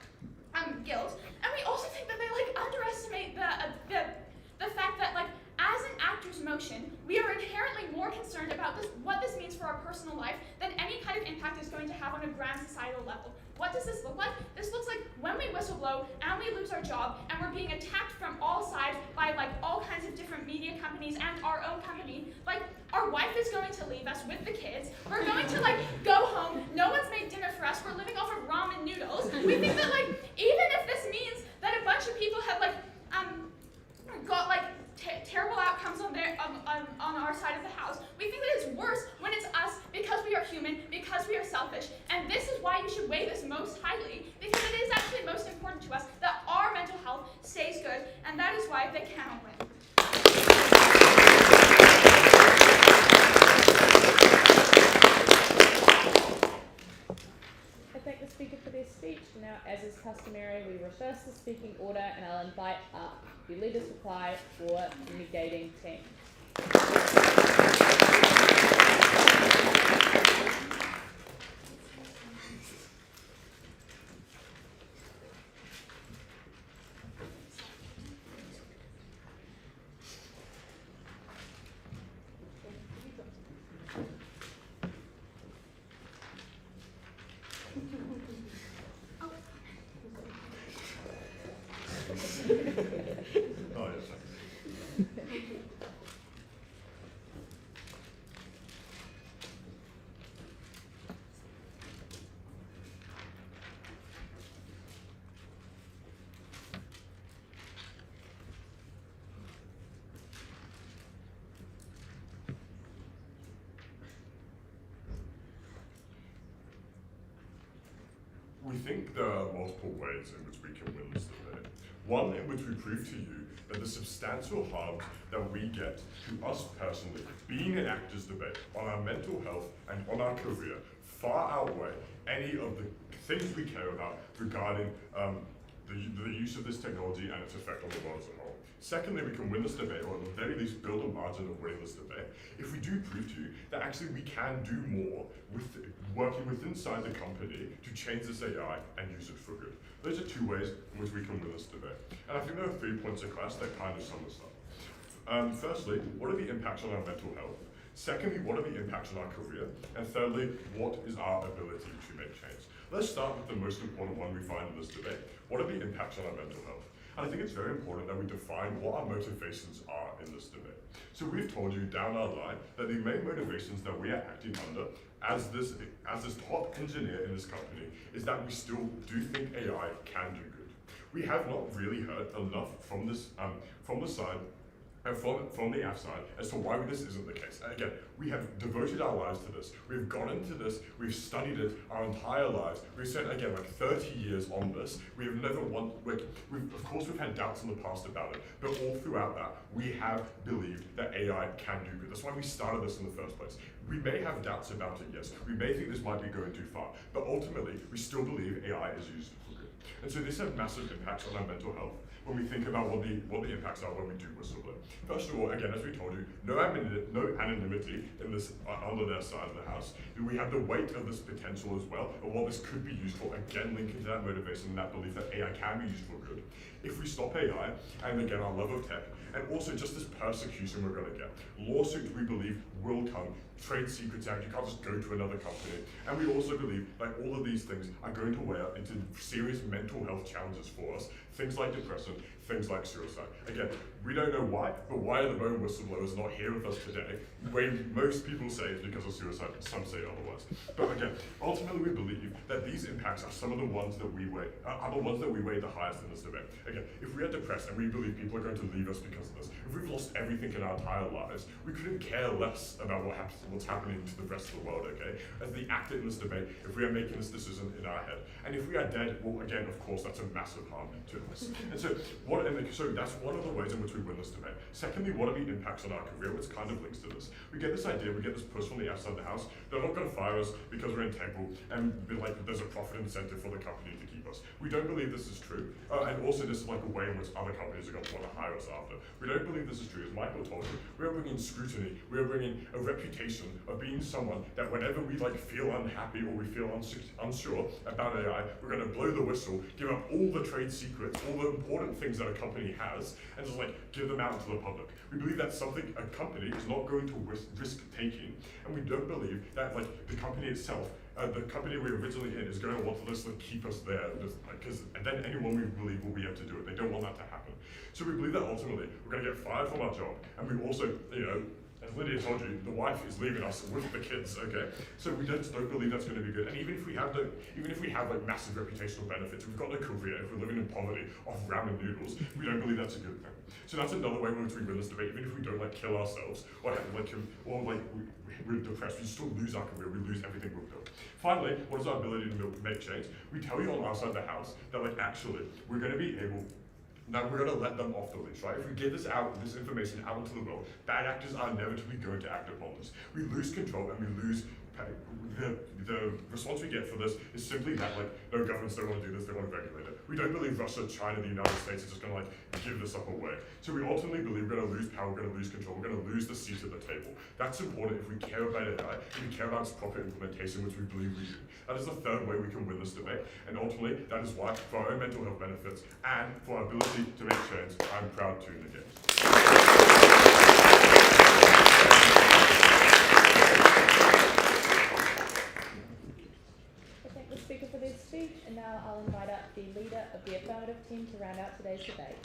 guilt. And we also think that they like underestimate the fact that like as an actor's motion, we are inherently more concerned about what this means for our personal life than any kind of impact is going to have on a grand societal level. What does this look like? This looks like when we whistleblow and we lose our job and we're being attacked from all sides by like all kinds of different media companies and our own company. Like our wife is going to leave us with the kids. We're going to like go home. No one's made dinner for us. We're living off of ramen noodles. We think that like even if this means that a bunch of people have like got like terrible outcomes on our side of the house, we think that it's worse when it's us because we are human, because we are selfish, and this is why you should weigh this most highly, because it is actually most important to us that our mental health stays good, and that is why they cannot win. I thank the speaker for their speech. Now, as is customary, we reverse the speaking order, and I'll invite up the leader's reply for the negating team. Oh, yes. We think there are multiple ways in which we can win this debate. One in which we prove to you that the substantial harms that we get to us personally, being an actors debate on our mental health and on our career, far outweigh any of the things we care about regarding the use of this technology and its effect on the world as a whole. Secondly, we can win this debate, or at the very least build a margin of winning this debate, if we do prove to you that actually we can do more with working inside the company to change this AI and use it for good. Those are two ways in which we can win this debate. And I think there are 3 points across that kind of sum this up. Firstly, what are the impacts on our mental health? Secondly, what are the impacts on our career? And thirdly, what is our ability to make change? Let's start with the most important one we find in this debate. What are the impacts on our mental health? And I think it's very important that we define what our motivations are in this debate. So we've told you down our line that the main motivations that we are acting under as this top engineer in this company is that we still do think AI can do good. We have not really heard enough from this from the side and from the outside as to why this isn't the case. And again, we have devoted our lives to this. We've gone into this, we've studied it our entire lives. We've spent, again, like 30 years on this. We have never of course we've had doubts in the past about it, but all throughout that, we have believed that AI can do good. That's why we started this in the first place. We may have doubts about it, yes. We may think this might be going too far, but ultimately, we still believe AI is used for good. And so this has massive impacts on our mental health when we think about what the impacts are when we do whistleblow. First of all, again, as we told you, no anonymity in this under their side of the house. We have the weight of this potential as well, of what this could be used for, again linking to that motivation and that belief that AI can be used for good. If we stop AI, and again our love of tech, and also just this persecution we're going to get. Lawsuits we believe will come, Trade Secrets Act, you can't just go to another company. And we also believe that all of these things are going to weigh up into serious mental health challenges for us. Things like depression, things like suicide. Again, we don't know why, but why are the lone whistleblowers not here with us today? When most people say it's because of suicide, some say otherwise. But again, ultimately we believe that these impacts are some of the ones that we weigh, the highest in this debate. Again, if we are depressed and we believe people are going to leave us because of this, if we've lost everything in our entire lives, we couldn't care less about what's happening to the rest of the world, okay? As the actor in this debate, if we are making this decision in our head. And if we are dead, well, again, of course, that's a massive harm to us. And so that's one of the ways in which we win this debate. Secondly, what are the impacts on our career, which kind of links to this? We get this idea, we get this push from the outside the house, they're not going to fire us because we're integral, and there's a profit incentive for the company to keep us. We don't believe this is true, and also this is like a way in which other companies are going to want to hire us after. We don't believe this is true. As Michael told you, we are bringing scrutiny, we are bringing a reputation of being someone that whenever we feel unhappy or we feel unsure about AI, we're going to blow the whistle, give up all the trade secrets, all the important things that a company has, and just give them out to the public. We believe that's something a company is not going to risk taking, and we don't believe that the company itself, the company we're originally in, is going to want to just keep us there, because then anyone we believe will be able to do it. They don't want that to happen. So we believe that ultimately we're going to get fired from our job, and we also, as Lydia told you, the wife is leaving us with the kids, okay? So we don't believe that's going to be good. And even if we have massive reputational benefits, we've got no career, if we're living in poverty off ramen noodles, we don't believe that's a good thing. So that's another way in which we win this debate. Even if we don't kill ourselves or we're depressed, we still lose our career, we lose everything we've built. Finally, what is our ability to make change? We tell you on our side of the house that actually we're going to be able. Now we're going to let them off the leash, right? If we give this information out into the world, bad actors are inevitably going to act upon this. We lose control and we lose the response we get for this is simply that no governments don't want to do this, they want to regulate it. We don't believe Russia, China, the United States is just going to give this up away. So we ultimately believe we're going to lose power, we're going to lose control, we're going to lose the seat at the table. That's important if we care about AI, if we care about its proper implementation, which we believe we do. That is the third way we can win this debate, and ultimately that is why, for our own mental health benefits and for our ability to make change, I'm proud to negate. Speaker for their speech, and now I'll invite up the leader of the Affirmative team to round out today's debate.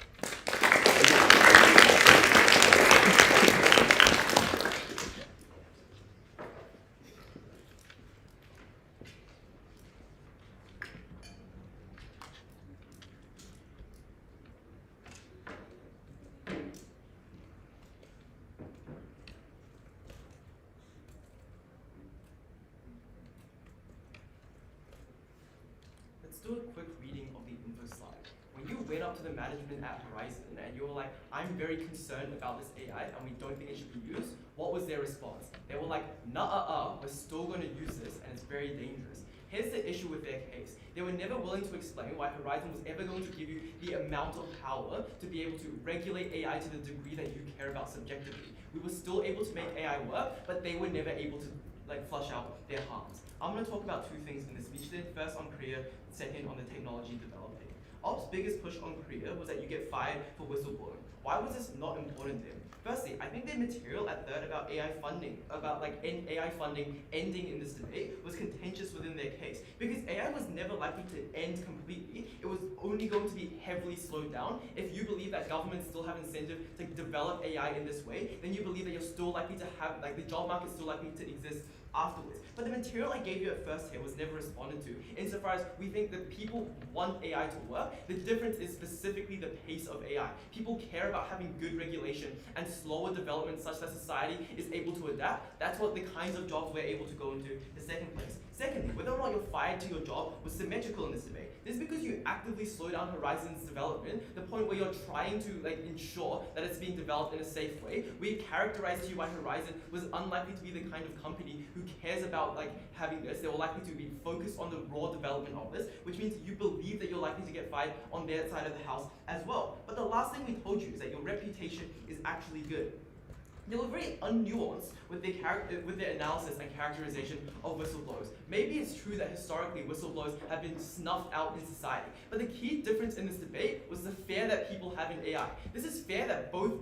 Let's do a quick reading of the info slide. When you went up to the management at Horizon and you were like, I'm very concerned about this AI and we don't think it should be used, what was their response? They were like, nah, we're still going to use this and it's very dangerous. Here's the issue with their case. They were never willing to explain why Horizon was ever going to give you the amount of power to be able to regulate AI to the degree that you care about subjectively. We were still able to make AI work, but they were never able to flush out their harms. I'm going to talk about two things in this speech today. First on Korea, second on the technology developing. Ops' biggest push on Korea was that you get fired for whistleblowing. Why was this not important to him? Firstly, I think the material at third about AI funding, AI funding ending in this debate was contentious within their case. Because AI was never likely to end completely. It was only going to be heavily slowed down. If you believe that governments still have incentive to develop AI in this way, then you believe that you're still likely to have, the job market is still likely to exist afterwards. But the material I gave you at first here was never responded to, insofar as we think that people want AI to work. The difference is specifically the pace of AI. People care about having good regulation and slower development such that society is able to adapt. That's what the kinds of jobs we're able to go into the second place. Secondly, whether or not you're fired to your job was symmetrical in this debate. This is because you actively slow down Horizon's development, the point where you're trying to ensure that it's being developed in a safe way. We characterized to you why Horizon was unlikely to be the kind of company who cares about having this. They were likely to be focused on the raw development of this, which means you believe that you're likely to get fired on their side of the house as well. But the last thing we told you is that your reputation is actually good. They were very unnuanced with their analysis and characterization of whistleblowers. Maybe it's true that historically whistleblowers have been snuffed out in society, but the key difference in this debate was the fear that people have in AI. This is fear that both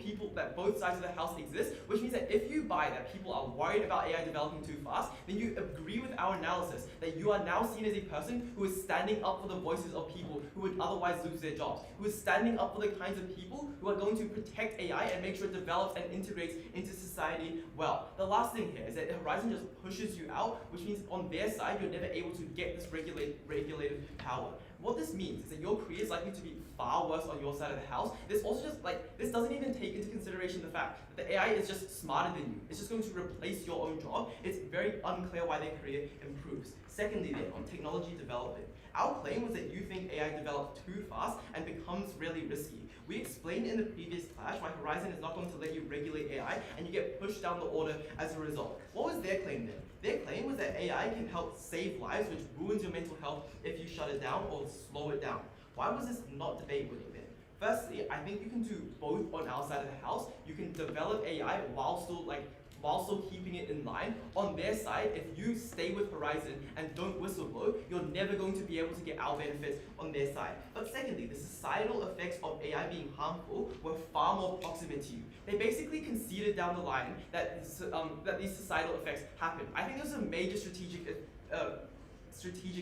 sides of the house exist, which means that if you buy that people are worried about AI developing too fast, then you agree with our analysis that you are now seen as a person who is standing up for the voices of people who would otherwise lose their jobs, who is standing up for the kinds of people who are going to protect AI and make sure it develops and integrates into society well. The last thing here is that Horizon just pushes you out, which means on their side, you're never able to get this regulative power. What this means is that your career is likely to be far worse on your side of the house. This also just this doesn't even take into consideration the fact that the AI is just smarter than you. It's just going to replace your own job. It's very unclear why their career improves. Secondly, then, on technology development. Our claim was that you think AI develops too fast and becomes really risky. We explained in the previous clash why Horizon is not going to let you regulate AI and you get pushed down the order as a result. What was their claim then? Their claim was that AI can help save lives, which ruins your mental health if you shut it down or slow it down. Why was this not debate winning then? Firstly, I think you can do both on our side of the house. You can develop AI while still keeping it in line. On their side, if you stay with Horizon and don't whistleblow, you're never going to be able to get our benefits on their side. But secondly, the societal effects of AI being harmful were far more proximate to you. They basically conceded down the line that these societal effects happen. I think this is a major strategic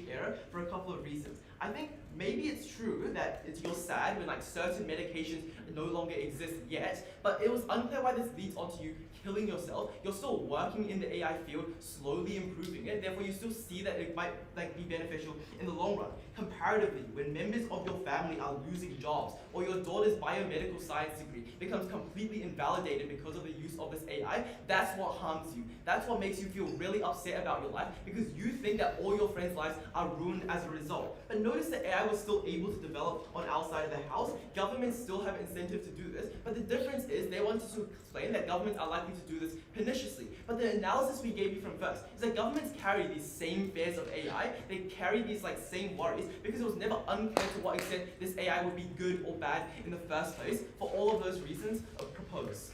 error for a couple of reasons. I think maybe it's true that you're sad when certain medications no longer exist yet, but it was unclear why this leads on to you killing yourself. You're still working in the AI field, slowly improving it, therefore you still see that it might be beneficial in the long run. Comparatively, when members of your family are losing jobs, or your daughter's biomedical science degree becomes completely invalidated because of the use of this AI, that's what harms you. That's what makes you feel really upset about your life, because you think that all your friends' lives are ruined as a result. But notice that AI was still able to develop on our side of the house. Governments still have incentive to do this, but the difference is they wanted to explain that governments are likely to do this perniciously. But the analysis we gave you from first is that governments carry these same fears of AI, they carry these same worries, because it was never unclear to what extent this AI would be good or bad in the first place. For all of those reasons, propose.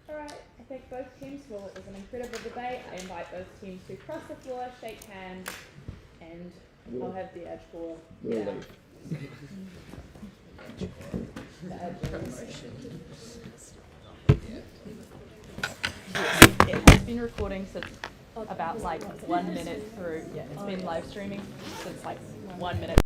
Alright, I thank both teams for what was an incredible debate. I invite both teams to cross the floor, shake hands, and I'll have the edge for It's been recording since about 1 minute through. Yeah, it's been live streaming since 1 minute.